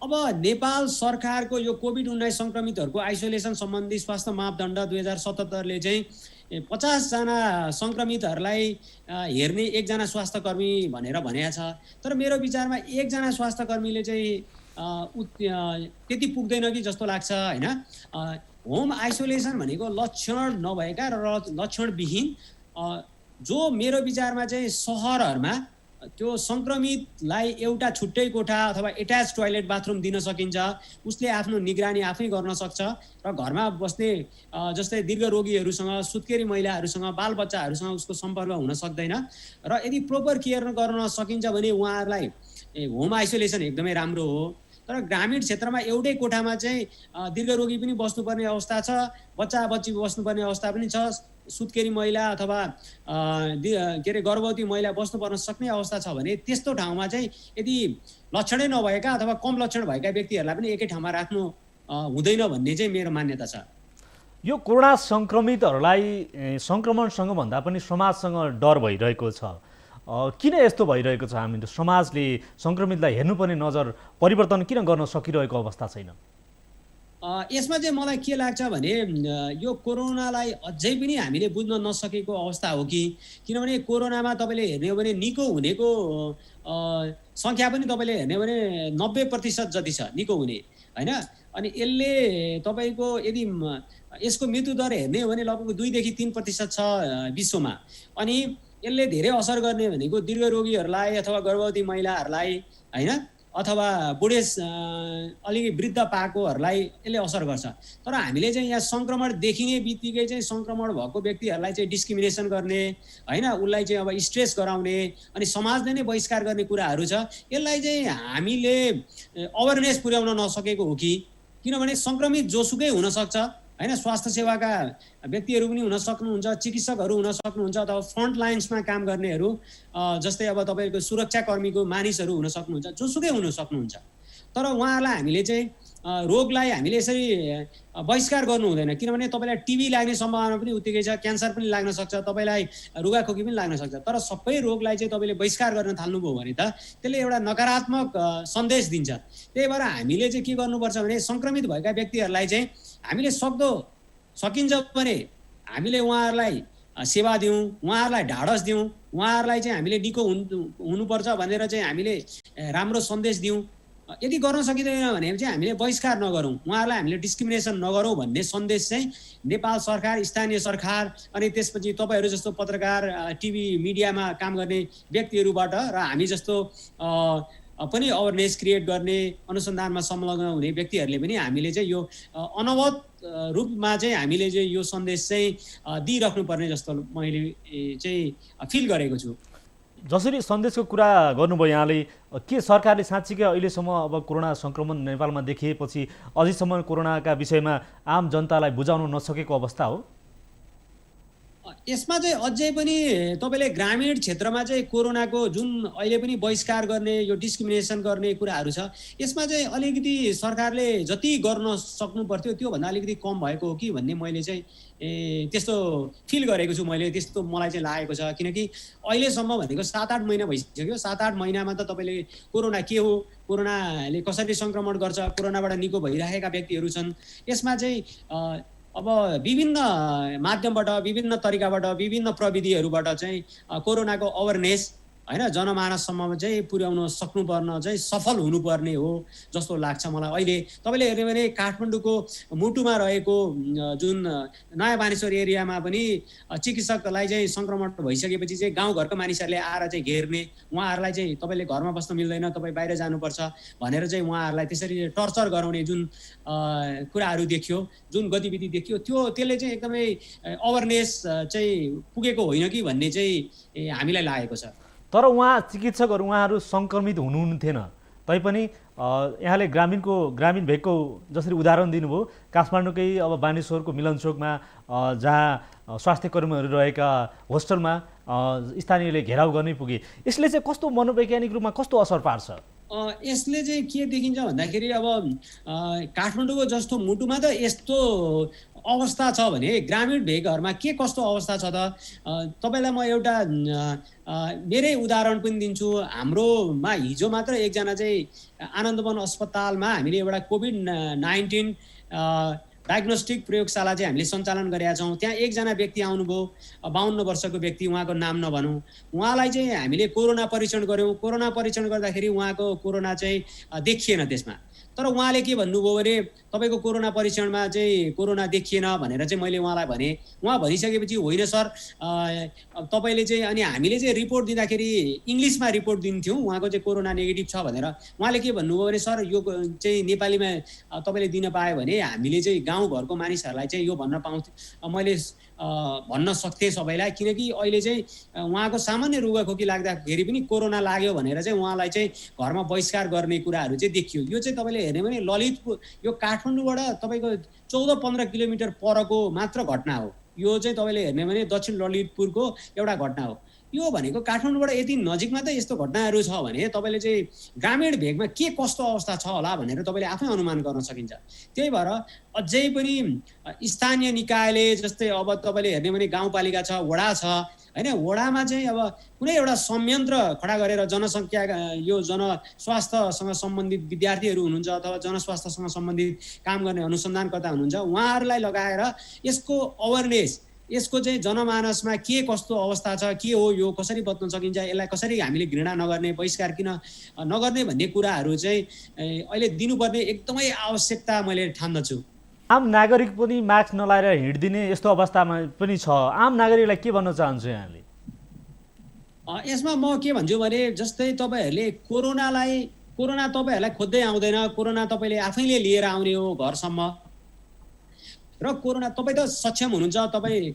अब नेपाल सरकारको यो कोभिड-19 सङ्क्रमितहरूको आइसोलेसन सम्बन्धी स्वास्थ्य मापदण्ड 2077ले चाहिँ 50 जना सङ्क्रमितहरूलाई हेर्ने 1 जना स्वास्थ्यकर्मी भनेर भनेको छ। तर मेरो विचारमा 1 जना स्वास्थ्यकर्मीले चाहिँ त्यति पुग्दैन कि जस्तो लाग्छ होइन। होम आइसोलेसन भनेको लक्षण नभएका र लक्षणविहीन जो मेरो विचारमा चाहिँ सहरहरूमा त्यो सङ्क्रमितलाई एउटा छुट्टै कोठा अथवा एट्याच टोयलेट बाथरुम दिन सकिन्छ, उसले आफ्नो निगरानी आफै गर्न सक्छ र घरमा बस्ने जस्तै दीर्घ रोगीहरूसँग सुत्केरी महिलाहरूसँग बालबच्चाहरूसँग उसको सम्पर्क हुन सक्दैन र यदि प्रोपर केयर गर्न सकिन्छ भने उहाँहरूलाई होम आइसोलेसन एकदमै राम्रो हो। तर ग्रामीण क्षेत्रमा एउटै कोठामा चाहिँ दीर्घ रोगी पनि बस्नुपर्ने अवस्था छ, बच्चा बच्ची बस्नुपर्ने अवस्था पनि छ, सुत्केरी महिला अथवा के अरे गर्भवती महिला बस्नुपर्न सक्ने अवस्था छ भने त्यस्तो ठाउँमा चाहिँ यदि लक्षणै नभएका अथवा कम लक्षण भएका व्यक्तिहरूलाई पनि एकै ठाउँमा राख्नु हुँदैन भन्ने चाहिँ मेरो मान्यता छ। यो कोरोना सङ्क्रमितहरूलाई सङ्क्रमणसँग भन्दा पनि समाजसँग डर भइरहेको छ। किन यस्तो भइरहेको छ? हामीले समाजले सङ्क्रमितलाई हेर्नुपर्ने नजर परिवर्तन किन गर्न सकिरहेको अवस्था छैन? यसमा चाहिँ मलाई के लाग्छ भने यो कोरोनालाई अझै पनि हामीले बुझ्न नसकेको अवस्था हो कि किनभने कोरोनामा तपाईँले हेर्ने हो भने निको हुनेको सङ्ख्या पनि तपाईँले हेर्ने हो भने 90% जति छ निको हुने होइन। अनि यसले तपाईँको यदि यसको मृत्युदर हेर्ने हो भने लगभग 2 देखि 3% छ विश्वमा। अनि यसले धेरै असर गर्ने भनेको दीर्घ रोगीहरूलाई अथवा गर्भवती महिलाहरूलाई होइन अथवा बुढे अलिकति वृद्ध पाएकोहरूलाई यसले असर गर्छ। तर हामीले चाहिँ यहाँ सङ्क्रमण देखिने बित्तिकै चाहिँ सङ्क्रमण भएको व्यक्तिहरूलाई चाहिँ डिस्क्रिमिनेसन गर्ने होइन उसलाई चाहिँ अब स्ट्रेस गराउने अनि समाजले नै बहिष्कार गर्ने कुराहरू छ। यसलाई चाहिँ हामीले अवेरनेस पुर्याउन नसकेको हो कि किनभने सङ्क्रमित जोसुकै हुनसक्छ होइन। स्वास्थ्य सेवाका व्यक्तिहरू पनि हुन सक्नुहुन्छ, चिकित्सकहरू हुन सक्नुहुन्छ अथवा फ्रन्ट लाइन्समा काम गर्नेहरू जस्तै अब तपाईँको सुरक्षाकर्मीको मानिसहरू हुन सक्नुहुन्छ, जोसुकै हुन सक्नुहुन्छ। तर उहाँहरूलाई हामीले चाहिँ रोगलाई हामीले यसरी बहिष्कार गर्नु हुँदैन किनभने तपाईँलाई टिबी लाग्ने सम्भावना पनि उत्तिकै छ, क्यान्सर पनि लाग्न सक्छ, तपाईँलाई रुगाखोकी पनि लाग्न सक्छ। तर सबै रोगलाई चाहिँ तपाईँले बहिष्कार गर्न थाल्नुभयो भने त त्यसले एउटा नकारात्मक सन्देश दिन्छ। त्यही भएर हामीले चाहिँ के गर्नुपर्छ भने सङ्क्रमित भएका व्यक्तिहरूलाई चाहिँ हामीले सकिन्छ भने हामीले उहाँहरूलाई सेवा दिउँ, उहाँहरूलाई ढाडस दिउँ, उहाँहरूलाई चाहिँ हामीले निको हुनुपर्छ भनेर चाहिँ हामीले राम्रो सन्देश दिउँ। यदि गर्न सकिँदैन भने चाहिँ हामीले बहिष्कार नगरौँ, उहाँहरूलाई हामीले डिस्क्रिमिनेसन नगरौँ भन्ने सन्देश चाहिँ नेपाल सरकार, स्थानीय सरकार अनि त्यसपछि तपाईँहरू जस्तो पत्रकार, टिभी मिडियामा काम गर्ने व्यक्तिहरूबाट र हामी जस्तो पनि अवेरनेस क्रिएट गर्ने अनुसन्धानमा संलग्न हुने व्यक्तिहरूले पनि हामीले चाहिँ यो अनवरत रूपमा चाहिँ हामीले चाहिँ यो सन्देश चाहिँ दिइराख्नुपर्ने जस्तो मैले चाहिँ फिल गरेको छु। जसरी सन्देशको कुरा गर्नुभयो यहाँले, के सरकारले साँच्चीकै अहिलेसम्म अब कोरोना सङ्क्रमण नेपालमा देखिएपछि अझैसम्म कोरोनाका विषयमा आम जनतालाई बुझाउन नसकेको अवस्था हो? यसमा चाहिँ अझै पनि तपाईँले ग्रामीण क्षेत्रमा चाहिँ कोरोनाको जुन अहिले पनि बहिष्कार गर्ने यो डिस्क्रिमिनेसन गर्ने कुराहरू छ, यसमा चाहिँ अलिकति सरकारले जति गर्न सक्नु पर्थ्यो त्योभन्दा अलिकति कम भएको हो कि भन्ने मैले चाहिँ त्यस्तो फिल गरेको छु। मैले त्यस्तो मलाई चाहिँ लागेको छ, किनकि अहिलेसम्म भनेको 7-8 महिना भइसक्यो। 7-8 महिनामा त तपाईँले कोरोना के हो, कोरोनाले कसरी सङ्क्रमण गर्छ, कोरोनाबाट निको भइरहेका व्यक्तिहरू छन्, यसमा चाहिँ अब विभिन्न माध्यमबाट, विभिन्न तरिकाबाट, विभिन्न प्रविधिहरूबाट चाहिँ कोरोनाको अवेरनेस हैन जनमानससम्म चाहिँ पुर्याउन सक्नुपर्न चाहिँ सफल हुनुपर्ने हो जस्तो लाग्छ मलाई। अहिले तपाईँले हेर्ने भने काठमाडौँको मुटुमा रहेको जुन नयाँ बानेश्वर एरियामा पनि चिकित्सकलाई चाहिँ सङ्क्रमण भइसकेपछि चाहिँ गाउँघरको मानिसहरूले आएर चाहिँ घेर्ने, उहाँहरूलाई चाहिँ तपाईँले घरमा बस्न मिल्दैन, तपाईँ बाहिर जानुपर्छ भनेर चाहिँ उहाँहरूलाई त्यसरी टर्चर गराउने जुन कुराहरू देखियो, जुन गतिविधि देखियो, त्यसले चाहिँ एकदमै अवेरनेस चाहिँ पुगेको होइन कि भन्ने चाहिँ हामीलाई लागेको छ। तर उहाँ चिकित्सकहरू उहाँहरू सङ्क्रमित हुनुहुन्थेन तैपनि यहाँले ग्रामीण भेगको जसरी उदाहरण दिनुभयो, काठमाडौँकै अब बानेश्वरको मिलनचोकमा जहाँ स्वास्थ्य कर्मीहरू रहेका होस्टलमा स्थानीयले घेराउ गर्नै पुगे। यसले चाहिँ कस्तो मनोवैज्ञानिक रूपमा कस्तो असर पार्छ? यसले चाहिँ के देखिन्छ भन्दाखेरि अब काठमाडौँको जस्तो मुटुमा त यस्तो अवस्था छ भने ग्रामीण भेगहरूमा के कस्तो अवस्था छ त तपाईँलाई म एउटा मेरै उदाहरण पनि दिन्छु। हाम्रोमा हिजो मात्र एकजना चाहिँ आनन्दवन अस्पतालमा हामीले एउटा कोभिड-19 डायग्नोस्टिक प्रयोगशाला चाहिँ हामीले सञ्चालन गरेका छौँ। त्यहाँ एकजना व्यक्ति आउनुभयो, 52 वर्षको व्यक्ति, उहाँको नाम नभनौँ। उहाँलाई चाहिँ हामीले कोरोना परीक्षण गऱ्यौँ। कोरोना परीक्षण गर्दाखेरि उहाँको कोरोना चाहिँ देखिएन त्यसमा। तर उहाँले के भन्नुभयो भने तपाईँको कोरोना परीक्षणमा चाहिँ कोरोना देखिएन भनेर चाहिँ मैले उहाँलाई भने। उहाँ भनिसकेपछि होइन सर तपाईँले चाहिँ, अनि हामीले चाहिँ रिपोर्ट दिँदाखेरि इङ्ग्लिसमा रिपोर्ट दिन्थ्यौँ उहाँको चाहिँ कोरोना नेगेटिभ छ भनेर। उहाँले के भन्नुभयो भने सर यो चाहिँ नेपालीमा तपाईँले दिन पायो भने हामीले चाहिँ गाउँघरको मानिसहरूलाई चाहिँ यो भन्न पाउँथ्यो, मैले भन्न सक्थेँ सबैलाई, किनकि अहिले चाहिँ उहाँको सामान्य रुगाखोकी लाग्दाखेरि पनि कोरोना लाग्यो भनेर चाहिँ उहाँलाई चाहिँ घरमा बहिष्कार गर्ने कुराहरू चाहिँ देखियो। यो चाहिँ तपाईँले हेर्ने भने ललितपुर, यो काठमाडौँबाट तपाईँको 14-15 किलोमिटर परको मात्र घटना हो। यो चाहिँ तपाईँले हेर्ने भने दक्षिण ललितपुरको एउटा घटना हो। यो भनेको काठमाडौँबाट यति नजिकमा त यस्तो घटनाहरू छ भने तपाईँले चाहिँ ग्रामीण भेगमा के कस्तो अवस्था छ होला भनेर तपाईँले आफै अनुमान गर्न सकिन्छ। त्यही भएर अझै पनि स्थानीय निकायले, जस्तै अब तपाईँले हेर्ने भने गाउँपालिका छ, वडा छ हैन, वडामा चाहिँ अब कुनै एउटा संयन्त्र खडा गरेर जनसङ्ख्या, यो जनस्वास्थ्यसँग सम्बन्धित विद्यार्थीहरू हुनुहुन्छ अथवा जनस्वास्थ्यसँग सम्बन्धित काम गर्ने अनुसन्धानकर्ता हुनुहुन्छ, उहाँहरूलाई लगाएर यसको अवेरनेस, यसको चाहिँ जनमानसमा के कस्तो अवस्था छ, के हो यो, कसरी बच्न सकिन्छ, यसलाई कसरी हामीले घृणा नगर्ने, बहिष्कार किन नगर्ने भन्ने कुराहरू चाहिँ अहिले दिनुपर्ने एकदमै आवश्यकता मैले ठान्दछु। आम नागरिक पनि मास्क नलाएर हिँड्दिने यस्तो अवस्थामा पनि छ। आम नागरिकलाई के भन्न चाहन्छु यहाँले? यसमा म के भन्छु भने जस्तै तपाईँहरूले कोरोना तपाईँहरूलाई खोज्दै आउँदैन, कोरोना तपाईँले आफैले लिएर आउने हो घरसम्म। र कोरोना तपाईँ त सक्षम हुनुहुन्छ, तपाईँ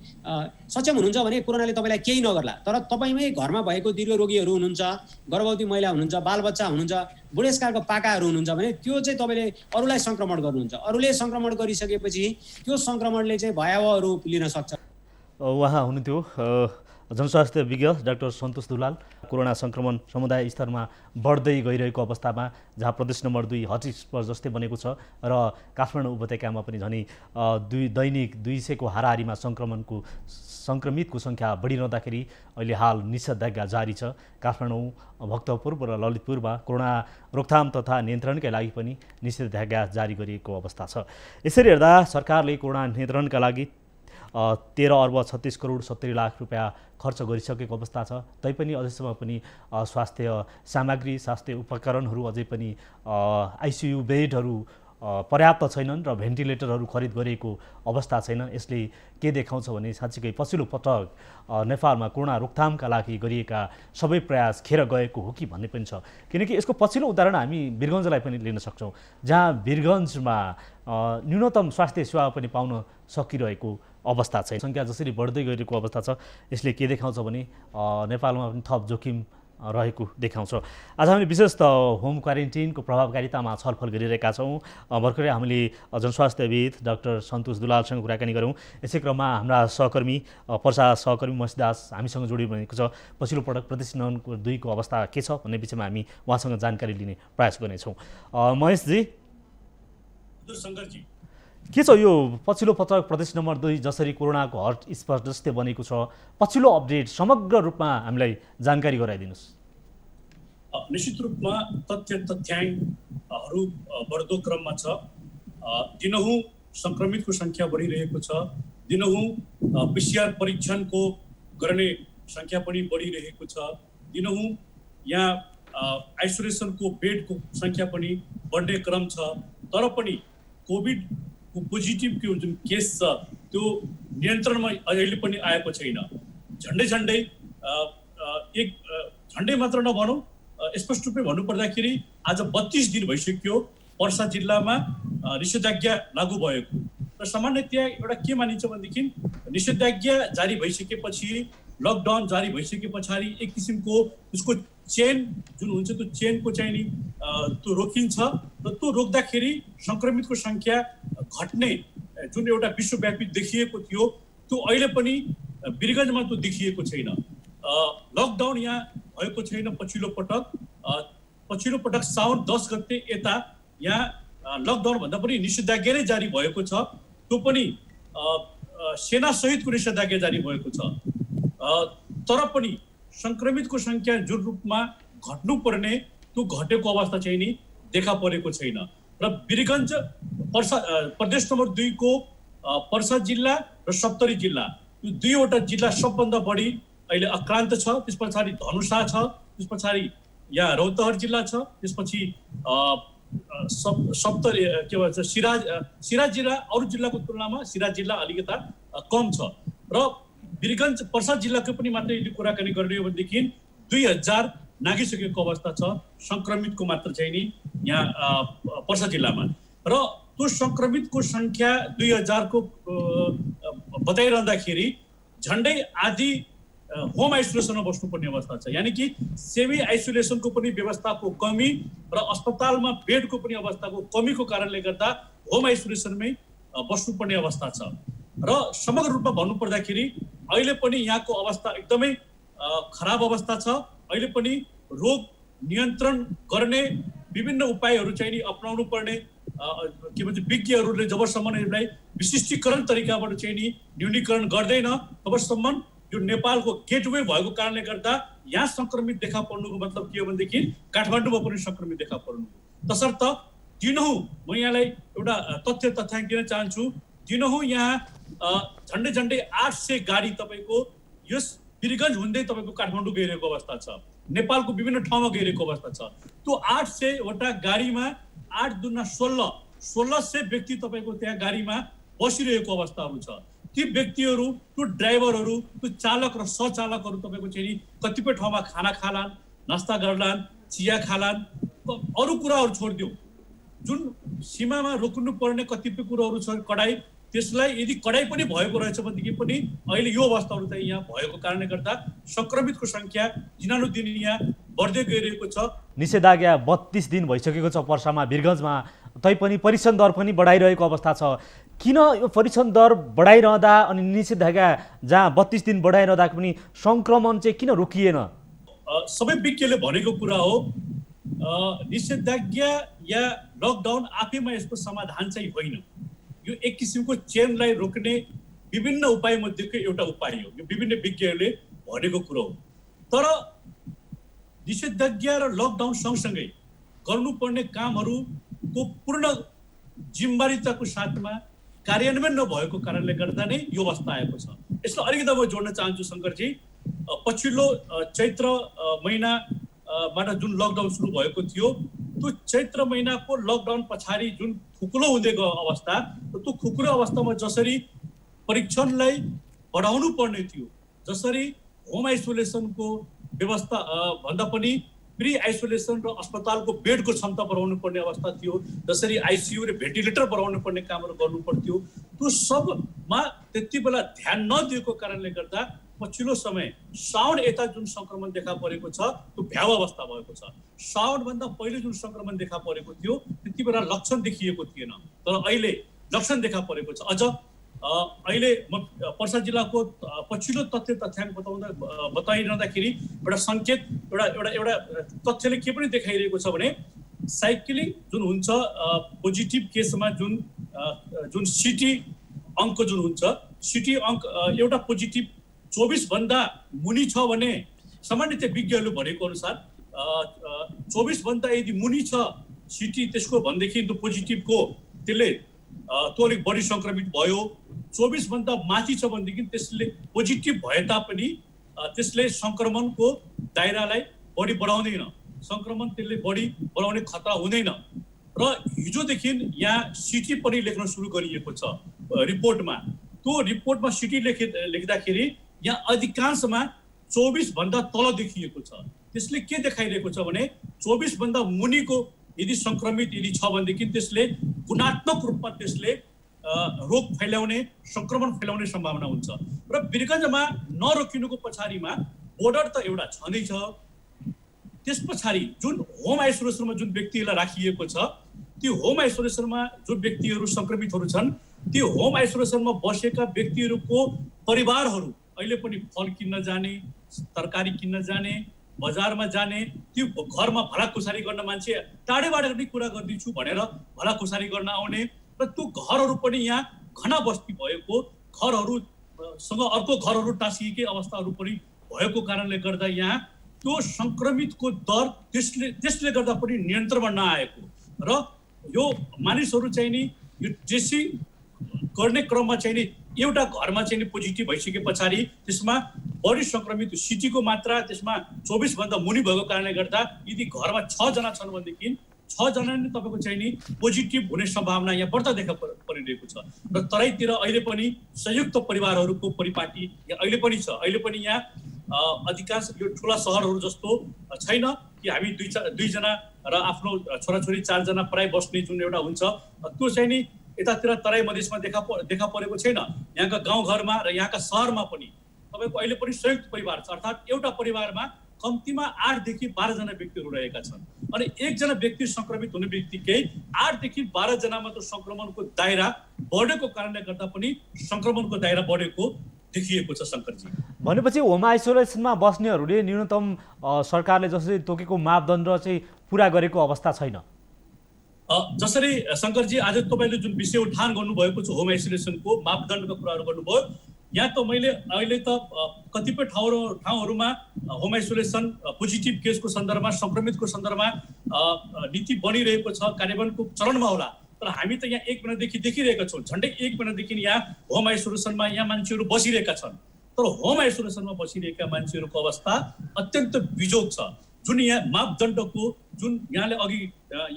सक्षम हुनुहुन्छ भने कोरोनाले तपाईँलाई केही नगर्ला। तर तपाईँमै घरमा भएको दीर्घ रोगीहरू हुनुहुन्छ, गर्भवती महिला हुनुहुन्छ, बालबच्चा हुनुहुन्छ, बुढेसकालको पाकाहरू हुनुहुन्छ भने त्यो चाहिँ तपाईँले अरूलाई सङ्क्रमण गर्नुहुन्छ। अरूले सङ्क्रमण गरिसकेपछि त्यो सङ्क्रमणले चाहिँ भयावह रूप लिन सक्छ। उहाँ हुनुहुन्थ्यो जनस्वास्थ्य विज्ञ डाक्टर सन्तोष दुलाल। कोरोना सङ्क्रमण समुदाय स्तरमा बढ्दै गइरहेको अवस्थामा जहाँ प्रदेश नम्बर 2 हटस्पट जस्तै बनेको छ र काठमाडौँ उपत्यकामा पनि झनै दैनिक 200को हाराहारीमा सङ्क्रमितको सङ्ख्या बढिरहँदाखेरि अहिले हाल निषेधाज्ञा जारी छ। काठमाडौँ, भक्तपुर र ललितपुरमा कोरोना रोकथाम तथा नियन्त्रणका लागि पनि निषेधाज्ञा जारी गरिएको अवस्था छ। यसरी हेर्दा सरकारले कोरोना नियन्त्रणका लागि 13 अर्ब 36 करोड 70 लाख रुपियाँ खर्च गरिसकेको अवस्था छ। तैपनि अझैसम्म पनि स्वास्थ्य सामग्री, स्वास्थ्य उपकरणहरू, अझै पनि आइसियु बेडहरू पर्याप्त छैनन् र भेन्टिलेटरहरू खरिद गरिएको अवस्था छैन। यसले के देखाउँछ भने साँच्चीकै पछिल्लो पटक नेपालमा कोरोना रोकथामका लागि गरिएका सबै प्रयास खेर गएको हो कि भन्ने पनि छ। किनकि यसको पछिल्लो उदाहरण हामी वीरगञ्जलाई पनि लिन सक्छौँ, जहाँ वीरगञ्जमा न्यूनतम स्वास्थ्य सेवा पनि पाउन सकिरहेको अवस्था छैन। सङ्ख्या जसरी बढ्दै गइरहेको अवस्था छ, यसले के देखाउँछ भने नेपालमा पनि थप जोखिम रहेको देखाउँछ। आज हामीले विशेष त होम क्वारेन्टिनको प्रभावकारितामा छलफल गरिरहेका छौँ। भर्खरै हामीले जनस्वास्थ्यविद डाक्टर सन्तोष दुलालसँग कुराकानी गऱ्यौँ। यसै क्रममा हाम्रा सहकर्मी पर्सा सहकर्मी महेश दास हामीसँग जोडिएको छ। पछिल्लो पटक प्रदेश नम्बर 2 को अवस्था के छ भन्ने विषयमा हामी उहाँसँग जानकारी लिने प्रयास गर्नेछौँ। महेशजी, के छ यो पछिल्लो पटक प्रदेश नम्बर 2 जसरी कोरोनाको हट स्पट जस्तै बनेको छ, पछिल्लो अपडेट समग्र रूपमा हामीलाई जानकारी गराइदिनुहोस्। निश्चित रूपमा तथ्याङ्कहरू बढ्दो क्रममा छ। दिनहुँ सङ्क्रमितको सङ्ख्या बढिरहेको छ। दिनहुँ PCR परीक्षणको गर्ने सङ्ख्या पनि बढिरहेको छ। दिनहुँ यहाँ आइसोलेसनको बेडको सङ्ख्या पनि बढ्ने क्रम छ। तर पनि कोभिडको पोजिटिभको जुन केस छ त्यो नियन्त्रणमा अहिले पनि आएको छैन। झन्डै झन्डै मात्र नभनौँ, स्पष्ट रूपले भन्नुपर्दाखेरि आज 32 दिन भइसक्यो पर्सा जिल्लामा निषेधाज्ञा लागू भएको। र सामान्यतया एउटा के मानिन्छ भनेदेखि निषेधाज्ञा जारी भइसकेपछि, लकडाउन जारी भइसके पछाडि एक किसिमको उसको चेन जुन हुन्छ त्यो चेनको चाहिँ नि त्यो रोकिन्छ र त्यो रोक्दाखेरि सङ्क्रमितको सङ्ख्या घट्ने जुन एउटा विश्वव्यापी देखिएको थियो त्यो अहिले पनि वीरगञ्जमा त्यो देखिएको छैन। लकडाउन यहाँ भएको छैन। पछिल्लो पटक साउन 10 गते यता यहाँ लकडाउन भन्दा पनि निषेधाज्ञा नै जारी भएको छ। त्यो पनि सेनासहितको निषेधाज्ञा जारी भएको छ। तर पनि सङ्क्रमितको सङ्ख्या जुन रूपमा घट्नुपर्ने त्यो घटेको अवस्था चाहिँ नि देखा परेको छैन। र वीरगञ्ज प्रदेश नम्बर 2 को पर्सा जिल्ला र सप्तरी जिल्ला, यो दुईवटा जिल्ला सबभन्दा बढी अहिले आक्रान्त छ। त्यस पछाडि धनुषा छ, त्यस पछाडि यहाँ रौतहट जिल्ला छ, त्यसपछि सप्तरी के भन्छ सिराज जिल्ला अरू जिल्लाको तुलनामा सिराज जिल्ला अलिकता कम छ। र वीरगञ्ज पर्सा जिल्लाको पनि मात्रै यदि कुराकानी गर्ने हो भनेदेखि 2000 नागिसकेको अवस्था छ सङ्क्रमितको मात्र चाहिँ नि यहाँ पर्सा जिल्लामा। र त्यो सङ्क्रमितको सङ्ख्या 2000 को बताइरहँदाखेरि झन्डै आधी होम आइसोलेसनमा बस्नुपर्ने अवस्था छ। यानि कि सेमी आइसोलेसनको पनि व्यवस्थाको कमी र अस्पतालमा बेडको पनि अवस्थाको कमीको कारणले गर्दा होम आइसोलेसनमै बस्नुपर्ने अवस्था छ। र समग्र रूपमा भन्नुपर्दाखेरि अहिले पनि यहाँको अवस्था एकदमै खराब अवस्था छ। अहिले पनि रोग नियन्त्रण गर्ने विभिन्न उपायहरू चाहिँ नि अपनाउनु पर्ने के भन्छ विज्ञहरूले जबसम्म यसलाई विशिष्टीकरण तरिकाबाट चाहिँ नि न्यूनीकरण गर्दैन तबसम्म यो नेपालको गेटवे भएको कारणले गर्दा यहाँ सङ्क्रमित देखा पर्नुको मतलब के हो भनेदेखि काठमाडौँमा पनि सङ्क्रमित देखा पर्नु। तसर्थ दिनहुँ म यहाँलाई एउटा तथ्याङ्क दिन चाहन्छु। दिनहुँ यहाँ झन्डै 800 गाडी तपाईँको यस वीरगञ्ज हुँदै तपाईँको काठमाडौँ गइरहेको अवस्था छ। नेपालको विभिन्न ठाउँमा गइरहेको अवस्था छ। त्यो 800 वटा गाडीमा 8 दुना 1600 व्यक्ति तपाईँको त्यहाँ गाडीमा बसिरहेको अवस्थाहरू छ। ती व्यक्तिहरू, त्यो ड्राइभरहरू, त्यो चालक र सहचालकहरू तपाईँको चाहिँ कतिपय ठाउँमा खाना खालान्, नास्ता गर्लान्, चिया खालान्, अरू कुराहरू छोडिदियो। जुन सीमामा रोक्नु पर्ने कतिपय कुराहरू छ कडाई, त्यसलाई यदि कडाई पनि भएको रहेछ भनेदेखि पनि अहिले यो अवस्थाहरू चाहिँ यहाँ भएको कारणले गर्दा सङ्क्रमितको सङ्ख्या दिनानुदिन यहाँ बढ्दै गइरहेको छ। निषेधाज्ञा 32 दिन भइसकेको छ पर्सामा, वीरगञ्जमा, तैपनि परीक्षण दर पनि बढाइरहेको अवस्था छ। किन यो परीक्षण दर बढाइरहँदा अनि निषेधाज्ञा जहाँ 32 दिन बढाइरहँदा पनि सङ्क्रमण चाहिँ किन रोकिएन? सबै विज्ञले भनेको कुरा हो, निषेधाज्ञा या लकडाउन आफैमा यसको समाधान चाहिँ होइन। यो एक किसिमको चेनलाई रोक्ने विभिन्न उपाय मध्येको एउटा उपाय हो। यो विभिन्न विज्ञहरूले भनेको कुरो हो। तर निषेधाज्ञा र लकडाउन सँगसँगै गर्नुपर्ने कामहरूको पूर्ण जिम्मेवारीताको साथमा कार्यान्वयन नभएको कारणले गर्दा नै यो अवस्था आएको छ। यसलाई अलिकति म जोड्न चाहन्छु शङ्करजी। पछिल्लो चैत्र महिनाबाट जुन लकडाउन सुरु भएको थियो, त्यो चैत्र महिनाको लकडाउन पछाडि जुन खुकुलो हुँदै गयो अवस्था, त्यो खुकुलो अवस्थामा जसरी परीक्षणलाई बढाउनु पर्ने थियो, जसरी होम आइसोलेसनको व्यवस्था भन्दा पनि प्री आइसोलेसन र अस्पतालको बेडको क्षमता बढाउनु पर्ने अवस्था थियो, जसरी आइसियु र भेन्टिलेटर बढाउनु पर्ने कामहरू गर्नु पर्थ्यो, त्यो सबमा त्यति बेला ध्यान नदिएको कारणले गर्दा पछिल्लो समय साउन यता जुन सङ्क्रमण देखा परेको छ त्यो भ्याव अवस्था भएको छ। साउनभन्दा पहिले जुन सङ्क्रमण देखा परेको थियो त्यति बेला लक्षण देखिएको थिएन, तर अहिले लक्षण देखा परेको छ। अझ अहिले म पर्सा जिल्लाको पछिल्लो तथ्याङ्क बताइरहँदाखेरि एउटा सङ्केत एउटा तथ्यले के पनि देखाइरहेको छ भने साइक्लिङ जुन हुन्छ पोजिटिभ केसमा जुन सिटी अङ्क जुन हुन्छ, सिटी अङ्क एउटा पोजिटिभ 24 भन्दा मुनि छ भने सामान्यतया विज्ञहरूले भनेको अनुसार 24 भन्दा यदि मुनि छ सिटी त्यसको भनेदेखि त्यो पोजिटिभको त्यसले त्यो अलिक बढी सङ्क्रमित भयो। 24 भन्दा माथि छ भनेदेखि त्यसले पोजिटिभ भए तापनि त्यसले सङ्क्रमणको दायरालाई बढी बढाउँदैन, सङ्क्रमण त्यसले बढी बढाउने खतरा हुँदैन। र हिजोदेखि यहाँ सिटी पनि लेख्न सुरु गरिएको छ रिपोर्टमा। त्यो रिपोर्टमा सिटी लेख्दाखेरि यहाँ अधिकांशमा 24 भन्दा तल देखिएको छ। त्यसले के देखाइरहेको छ भने 24 भन्दा मुनिको यदि सङ्क्रमित यदि छ भनेदेखि त्यसले गुणात्मक रूपमा त्यसले रोग फैलाउने, सङ्क्रमण फैलाउने सम्भावना हुन्छ। र वीरगञ्जमा नरोकिनुको पछाडिमा बोर्डर त एउटा छँदैछ, त्यस पछाडि जुन होम आइसोलेसनमा जुन व्यक्तिहरूलाई राखिएको छ त्यो होम आइसोलेसनमा जुन व्यक्तिहरू सङ्क्रमितहरू छन् त्यो होम आइसोलेसनमा बसेका व्यक्तिहरूको परिवारहरू अहिले पनि फल किन्न जाने, तरकारी किन्न जाने, बजारमा जाने, त्यो घरमा भलाखुसारी गर्न मान्छे टाढेबाट पनि कुरा गर्दैछु भनेर भलाखुसारी गर्न आउने र त्यो घरहरू पनि यहाँ घना बस्ती भएको घरहरूसँग अर्को घरहरू टाँसिएकै अवस्थाहरू पनि भएको कारणले गर्दा यहाँ त्यो सङ्क्रमितको दर त्यसले गर्दा पनि नियन्त्रणमा नआएको र यो मानिसहरू चाहिँ नि यो ट्रेसिङ गर्ने क्रममा चाहिँ नि एउटा घरमा चाहिँ नि पोजिटिभ भइसके पछाडि त्यसमा बढी सङ्क्रमित सिटीको मात्रा त्यसमा 24 भन्दा मुनि भएको कारणले गर्दा यदि घरमा 6 जना छन् भनेदेखि 6 जना नै तपाईँको चाहिँ नि पोजिटिभ हुने सम्भावना यहाँ बढ्ता देखा परिरहेको छ। र तराईतिर अहिले पनि संयुक्त परिवारहरूको परिपाटी अहिले पनि छ। अहिले पनि यहाँ अधिकांश यो ठुला सहरहरू जस्तो छैन कि हामी दुई जना र आफ्नो छोराछोरी 4 जना प्राय बस्ने जुन एउटा हुन्छ त्यो चाहिँ नि यतातिर तराई मधेसमा देखा परेको छैन। यहाँका गाउँघरमा र यहाँका सहरमा पनि तपाईँको अहिले पनि संयुक्त परिवार छ, अर्थात् एउटा परिवारमा कम्तीमा 8 देखि 12 जना व्यक्तिहरू रहेका छन्। अनि एकजना व्यक्ति सङ्क्रमित हुने बित्तिकै 8 देखि 12 जनामा त्यो सङ्क्रमणको दायरा बढेको कारणले गर्दा पनि सङ्क्रमणको दायरा बढेको देखिएको छ शङ्करजी। भनेपछि होम आइसोलेसनमा बस्नेहरूले न्यूनतम सरकारले जसरी तोकेको मापदण्ड चाहिँ पुरा गरेको अवस्था छैन। जसरी शङ्करजी आज तपाईँले जुन विषय उठान गर्नुभएको छ होम आइसोलेसनको मापदण्डका कुराहरू गर्नुभयो, यहाँ त मैले अहिले त कतिपय ठाउँहरूमा होम आइसोलेसन पोजिटिभ केसको सन्दर्भमा सङ्क्रमितको सन्दर्भमा नीति बनिरहेको छ, कार्यान्वयनको चरणमा होला। तर हामी त यहाँ 1 महिनादेखि देखिरहेका छौँ, झन्डै 1 महिनादेखि यहाँ होम आइसोलेसनमा यहाँ मान्छेहरू बसिरहेका छन्। तर होम आइसोलेसनमा बसिरहेका मान्छेहरूको अवस्था अत्यन्त बिजोग छ। जुन यहाँ मापदण्डको जुन यहाँले अघि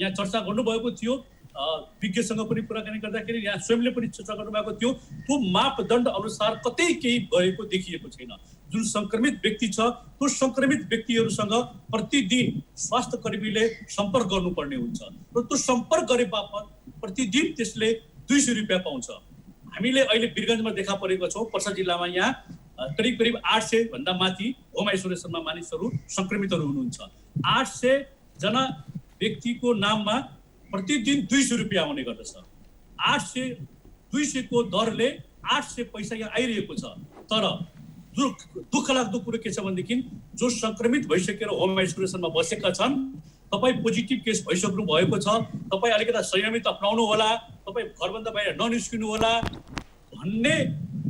यहाँ चर्चा गर्नुभएको थियो, विज्ञसँग पनि कुराकानी गर्दाखेरि यहाँ स्वयंले पनि चर्चा गर्नुभएको थियो, त्यो मापदण्ड अनुसार कतै केही गरेको देखिएको छैन। जुन सङ्क्रमित व्यक्ति छ त्यो सङ्क्रमित व्यक्तिहरूसँग प्रतिदिन स्वास्थ्य कर्मीले सम्पर्क गर्नुपर्ने हुन्छ र त्यो सम्पर्क गरे बापत प्रतिदिन त्यसले 200 रुपियाँ पाउँछ। हामीले अहिले वीरगञ्जमा देखा परेको छौँ, पर्सा जिल्लामा यहाँ करिब 800 भन्दा माथि होम आइसोलेसनमा मानिसहरू सङ्क्रमितहरू हुनुहुन्छ। 800 जना व्यक्तिको नाममा प्रतिदिन 200 रुपियाँ आउने गर्दछ। 200 को दरले 800 पैसा यहाँ आइरहेको छ। तर दुःख लाग्दो कुरो के छ भनेदेखि जो सङ्क्रमित भइसकेर होम आइसोलेसनमा बसेका छन्, तपाईँ पोजिटिभ केस भइसक्नु भएको छ, तपाईँ अलिकता संयमित अपनाउनु होला, तपाईँ घरभन्दा बाहिर ननिस्किनु होला भन्ने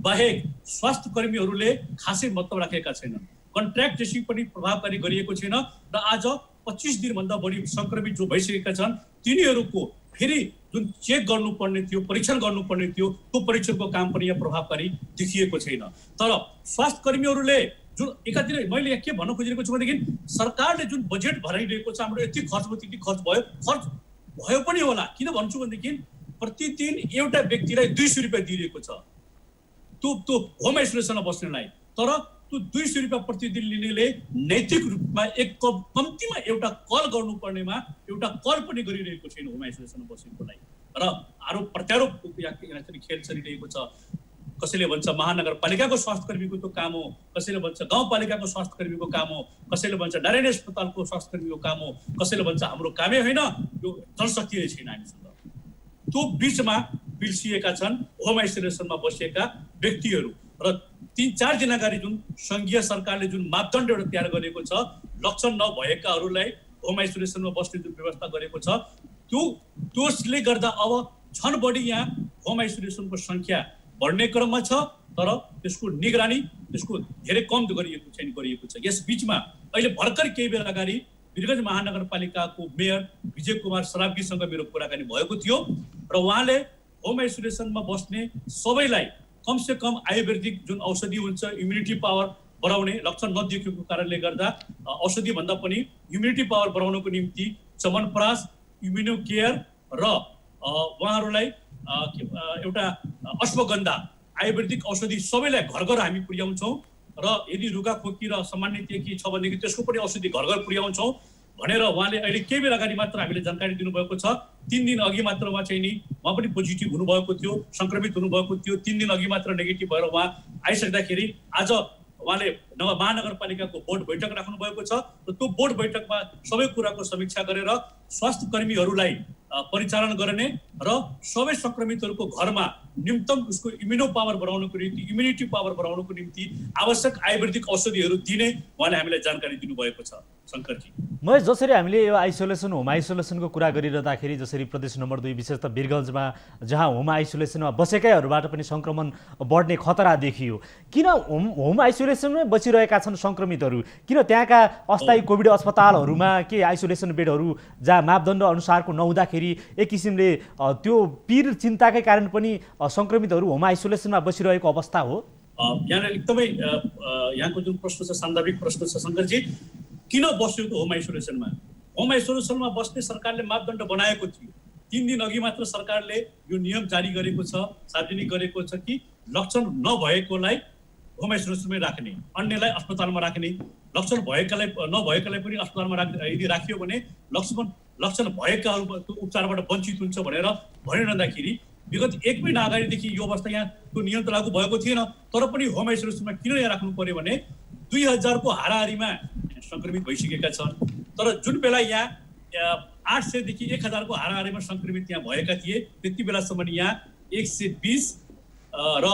बाहेक स्वास्थ्य कर्मीहरूले खासै मतलब राखेका छैनन्। कन्ट्र्याक्ट ट्रेसिङ पनि प्रभावकारी गरिएको छैन र आज 25 दिनभन्दा बढी सङ्क्रमित जो भइसकेका छन् तिनीहरूको फेरि जुन चेक गर्नुपर्ने थियो, परीक्षण गर्नुपर्ने थियो, त्यो परीक्षणको काम पनि यहाँ प्रभावकारी देखिएको छैन। तर स्वास्थ्य कर्मीहरूले जुन एकातिर मैले यहाँ के भन्न खोजिरहेको छु भनेदेखि सरकारले जुन बजेट भराइरहेको छ हाम्रो यति खर्च भयो त्यति खर्च भयो पनि होला। किन भन्छु भनेदेखि प्रतिदिन एउटा व्यक्तिलाई 200 रुपियाँ दिइरहेको छ त्यो होम आइसोलेसनमा बस्नेलाई। तर त्यो 200 रुपियाँ प्रतिदिन लिनेले नैतिक रूपमा कम्तीमा एउटा कल गर्नुपर्नेमा एउटा कल पनि गरिरहेको छैन होम आइसोलेसनमा बसेकोलाई। र आरोप प्रत्यारोप यहाँ खेल चलिरहेको छ। कसैले भन्छ महानगरपालिकाको स्वास्थ्यकर्मीको त्यो काम हो, कसैले भन्छ गाउँपालिकाको स्वास्थ्यकर्मीको काम हो, कसैले भन्छ नारायणी अस्पतालको स्वास्थ्यकर्मीको काम हो, कसैले भन्छ हाम्रो कामै होइन, यो जनशक्ति नै छैन हामीसँग। त्यो बिचमा पिल्सिएका छन् होम आइसोलेसनमा बसेका व्यक्तिहरू र 3-4 दिन अगाडि जुन सङ्घीय सरकारले जुन मापदण्ड एउटा तयार गरेको छ, लक्षण नभएकाहरूलाई होम आइसोलेसनमा बस्ने जुन व्यवस्था गरेको छ, त्यसले गर्दा अब झन् बढी यहाँ होम आइसोलेसनको सङ्ख्या बढ्ने क्रममा छ, तर त्यसको निगरानी त्यसको धेरै कम गरिएको छ। यस बिचमा अहिले भर्खर केही बेला अगाडि वीरगञ्ज महानगरपालिकाको मेयर विजय कुमार सरावगीसँग मेरो कुराकानी भएको थियो र उहाँले होम आइसोलेसनमा बस्ने सबैलाई कमसे कम आयुर्वेदिक जुन औषधि हुन्छ, इम्युनिटी पावर बढाउने, लक्षण नदेखिएको कारणले गर्दा औषधि भन्दा पनि इम्युनिटी पावर बढाउनको निम्ति चमनप्रास, इम्युनो केयर र उहाँहरूलाई एउटा अश्वगन्धा आयुर्वेदिक औषधि सबैलाई घर घर हामी पुर्याउँछौँ र यदि रुगाखोकी र सामान्य के छ भनेदेखि त्यसको पनि औषधि घर घर पुर्याउँछौँ भनेर उहाँले अहिले केही बेला अगाडि मात्र हामीले जानकारी दिनुभएको छ। 3 दिन अघि मात्र उहाँ चाहिँ नि उहाँ पनि पोजिटिभ हुनुभएको थियो, सङ्क्रमित हुनुभएको थियो। 3 दिन अघि मात्र नेगेटिभ भएर उहाँ आइसक्दाखेरि आज उहाँले महानगरपालिकाको बोर्ड बैठक राख्नु भएको छ र त्यो बोर्ड बैठकमा सबै कुराको समीक्षा गरेर स्वास्थ्य कर्मीहरूलाई परिचालन गर्ने र सबै सङ्क्रमितहरूको घरमा न्यूनतम उसको इम्युनो पावर बढाउनको निम्ति, इम्युनिटी पावर बढाउनको निम्ति आवश्यक आयुर्वेदिक औषधिहरू दिने उहाँले हामीलाई जानकारी दिनुभएको छ। शङ्करजी, महेश, जसरी हामीले यो आइसोलेसन होम आइसोलेसनको कुरा गरिरहँदाखेरि जसरी प्रदेश नम्बर 2 विशेष त वीरगञ्जमा जहाँ होम आइसोलेसनमा बसेकैहरूबाट पनि सङ्क्रमण बढ्ने खतरा देखियो, किन होम आइसोलेसनमै बसिरहेका छन् सङ्क्रमितहरू? किन त्यहाँका अस्थायी कोभिड अस्पतालहरूमा के आइसोलेसन बेडहरू जहाँ मापदण्ड अनुसारको नहुँदाखेरि एक किसिमले त्यो पीर चिन्ताकै कारण पनि सङ्क्रमितहरू होम आइसोलेसनमा बसिरहेको अवस्था हो? यहाँ एकदमै यहाँको जुन प्रश्न छ सान्दर्भिक प्रश्न छ शङ्करजी। किन बस्यो त होम आइसोलेसनमा? होम आइसोलेसनमा बस्ने सरकारले मापदण्ड बनाएको थियो। 3 दिन अघि मात्र सरकारले यो नियम जारी गरेको छ, सार्वजनिक गरेको छ कि लक्षण नभएकोलाई होम आइसोलेसनमै राख्ने, अन्यलाई अस्पतालमा राख्ने, लक्षण नभएकालाई पनि अस्पतालमा यदि राखियो भने लक्षण भएकाहरू उपचारबाट वञ्चित हुन्छ भनेर भनिरहँदाखेरि विगत 1 महिना अगाडिदेखि यो अवस्था यहाँ त्यो नियम त लागू भएको थिएन, तर पनि होम आइसोलेसनमा किन यहाँ राख्नु पर्यो भने 2000 को हाराहारीमा सङ्क्रमित भइसकेका छन्। तर जुन बेला यहाँ 800 देखि 1000 को हाराहारीमा सङ्क्रमित यहाँ भएका थिए, त्यति बेलासम्म यहाँ 120 र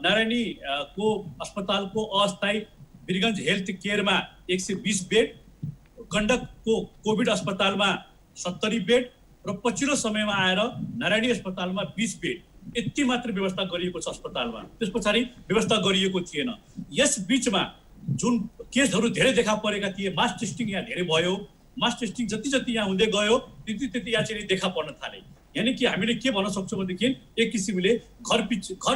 नारायणी को अस्पतालको अस्थायी वीरगञ्ज हेल्थ केयरमा 120 बेड, गण्डकको कोभिड अस्पतालमा 70 बेड र पछिल्लो समयमा आएर नारायणी अस्पतालमा 20 बेड यति मात्र व्यवस्था गरिएको छ अस्पतालमा। त्यस पछाडि व्यवस्था गरिएको थिएन। यस बिचमा जुन केसहरू धेरै देखा परेका थिए, मास टेस्टिङ यहाँ धेरै भयो, मास टेस्टिङ जति यहाँ हुँदै गयो त्यति यहाँ चाहिँ देखा पर्न थाले। यानि कि हामीले के भन्न सक्छौँ भनेदेखि एक किसिमले घर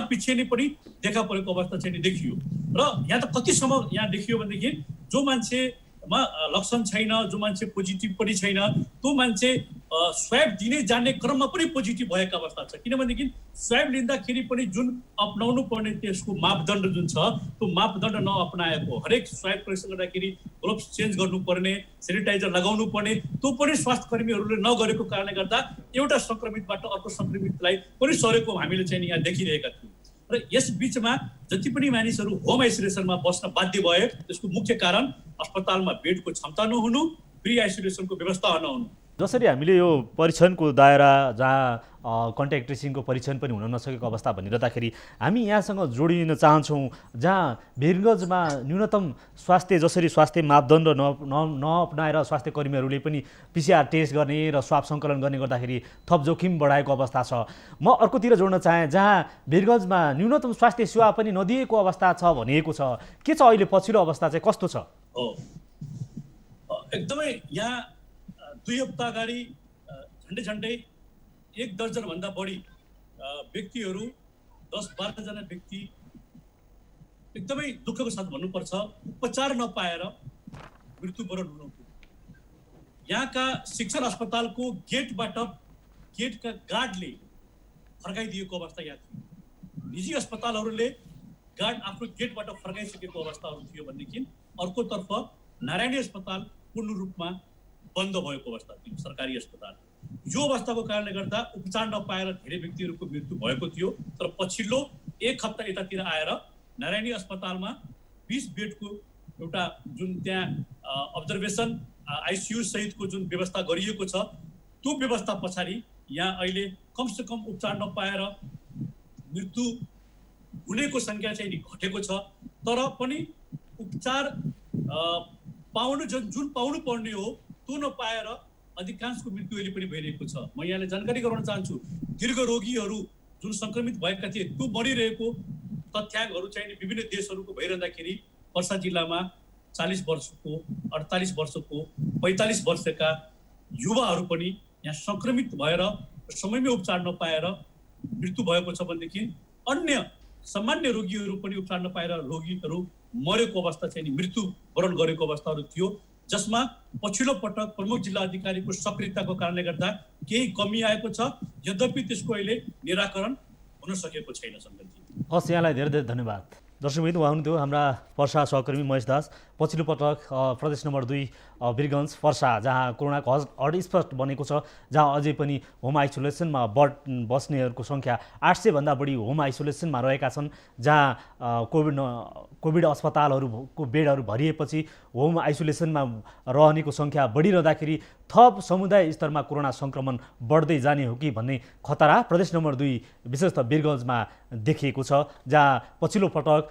पछि नै पनि देखा परेको अवस्था चाहिँ देखियो। र यहाँ त कतिसम्म यहाँ देखियो भनेदेखि जो मान्छेमा लक्षण छैन, जो मान्छे पोजिटिभ पनि छैन, त्यो मान्छे स्वाब दिने जाने क्रममा पनि पोजिटिभ भएका अवस्था छ। किनभनेदेखि स्वाब लिँदाखेरि पनि जुन अपनाउनु पर्ने त्यसको मापदण्ड जुन छ त्यो मापदण्ड नअपनाएको, हरेक स्वाब परीक्षण गर्दाखेरि ग्लोभ्स चेन्ज गर्नुपर्ने, सेनिटाइजर लगाउनु पर्ने, त्यो पनि स्वास्थ्य कर्मीहरूले नगरेको कारणले गर्दा एउटा सङ्क्रमितबाट अर्को सङ्क्रमितलाई पनि सरेको हामीले चाहिँ यहाँ देखिरहेका थियौँ। र यस बिचमा जति पनि मानिसहरू होम आइसोलेसनमा बस्न बाध्य भए त्यसको मुख्य कारण अस्पतालमा बेडको क्षमता नहुनु, प्री आइसोलेसनको व्यवस्था नहुनु। जसरी हामीले यो परीक्षणको दायरा जहाँ कन्ट्याक्ट ट्रेसिङको परीक्षण पनि हुन नसकेको अवस्था भनिरहँदाखेरि हामी यहाँसँग जोडिन चाहन्छौँ जहाँ वीरगञ्जमा न्यूनतम जसरी स्वास्थ्य मापदण्ड नअपनाएर स्वास्थ्य कर्मीहरूले पनि पिसिआर टेस्ट गर्ने र स्वाब सङ्कलन गर्ने गर्दाखेरि थप जोखिम बढाएको अवस्था छ। म अर्कोतिर जोड्न चाहेँ जहाँ वीरगञ्जमा न्यूनतम स्वास्थ्य सेवा पनि नदिएको अवस्था छ भनिएको छ, के छ अहिले पछिल्लो अवस्था चाहिँ कस्तो छ? एकदमै यहाँ 2 हप्ता अगाडि झन्डै 1 दर्जनभन्दा बढी व्यक्तिहरू 10-12 जना व्यक्ति एकदमै दुःखको साथ भन्नुपर्छ उपचार नपाएर मृत्युवरण हुनुभयो। यहाँका शिक्षण अस्पतालको गेटका गार्डले फर्काइदिएको अवस्था यहाँ थियो। निजी अस्पतालहरूले गार्ड आफ्नो गेटबाट फर्काइसकेको अवस्थाहरू थियो भनेदेखि अर्कोतर्फ नारायणी अस्पताल पूर्ण रूपमा बन्द भएको अवस्था थियो, सरकारी अस्पताल। यो अवस्थाको कारणले गर्दा उपचार नपाएर धेरै व्यक्तिहरूको मृत्यु भएको थियो। तर पछिल्लो 1 हप्ता यतातिर आएर नारायणी अस्पतालमा 20 बेडको एउटा जुन त्यहाँ अब्जर्भेसन आइसियु सहितको जुन व्यवस्था गरिएको छ, त्यो व्यवस्था पछाडि यहाँ अहिले कमसे कम उपचार नपाएर मृत्यु हुनेको सङ्ख्या चाहिँ नि घटेको छ। तर पनि उपचार जुन पाउनु पर्ने हो त्यो नपाएर अधिकांशको मृत्यु अहिले पनि भइरहेको छ। म यहाँले जानकारी गराउन चाहन्छु, दीर्घ रोगीहरू जुन सङ्क्रमित भएका थिए त्यो बढिरहेको तथ्याङ्कहरू चाहिँ विभिन्न देशहरूको भइरहँदाखेरि पर्सा जिल्लामा 40 वर्षको, 48 वर्षको, 45 वर्षका युवाहरू पनि यहाँ सङ्क्रमित भएर समयमै उपचार नपाएर मृत्यु भएको छ भनेदेखि अन्य सामान्य रोगीहरू पनि उपचार नपाएर रोगीहरू मरेको अवस्था चाहिँ मृत्यु वरण गरेको अवस्थाहरू थियो, जसमा पछिल्लो पटक प्रमुख जिल्ला अधिकारीको सक्रियताको कारणले गर्दा केही कमी आएको छ। यद्यपि त्यसको अहिले निराकरण हुन सकेको छैन। सङ्गतजी, हस्, यहाँलाई धेरै धेरै धन्यवाद। दर्शकबिन, उहाँ हुनुहुन्थ्यो हाम्रा पर्सा सहकर्मी महेश दास। पछिल्लो पटक प्रदेश नम्बर 2 वीरगञ्ज पर्सा, जहाँ कोरोनाको हटस्पट बनेको छ, जहाँ अझै पनि होम आइसोलेसनमा बस्नेहरूको सङ्ख्या 800 भन्दा बढी होम आइसोलेसनमा रहेका छन्, जहाँ कोभिड अस्पतालहरूको बेडहरू भरिएपछि होम आइसोलेसनमा रहनेको सङ्ख्या बढिरहँदाखेरि थप समुदाय स्तरमा कोरोना सङ्क्रमण बढ्दै जाने हो कि भन्ने खतरा प्रदेश नम्बर 2 विशेषतः वीरगञ्जमा देखिएको छ, जहाँ पछिल्लो पटक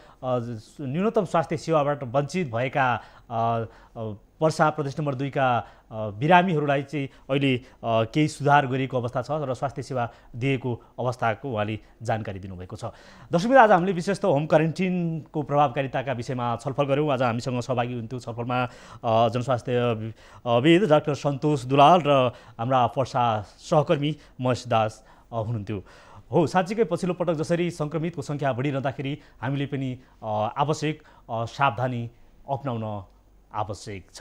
न्यूनतम स्वास्थ्य सेवाबाट वञ्चित भएका पर्सा प्रदेश नम्बर 2 का बिरामीहरूलाई चाहिँ अहिले केही सुधार गरिएको अवस्था छ र स्वास्थ्य सेवा दिएको अवस्थाको उहाँले जानकारी दिनुभएको छ। दर्शकबिन, आज हामीले विशेष त होम क्वारेन्टिनको प्रभावकारिताका विषयमा छलफल गऱ्यौँ। आज हामीसँग सहभागी हुनुहुन्थ्यो छलफलमा जनस्वास्थ्यविद डाक्टर सन्तोष दुलाल र हाम्रा पर्सा सहकर्मी महेश दास हुनुहुन्थ्यो। हो, साँच्चीकै पछिल्लो पटक जसरी सङ्क्रमितको सङ्ख्या बढिरहँदाखेरि हामीले पनि आवश्यक सावधानी अपनाउन आवश्यक छ।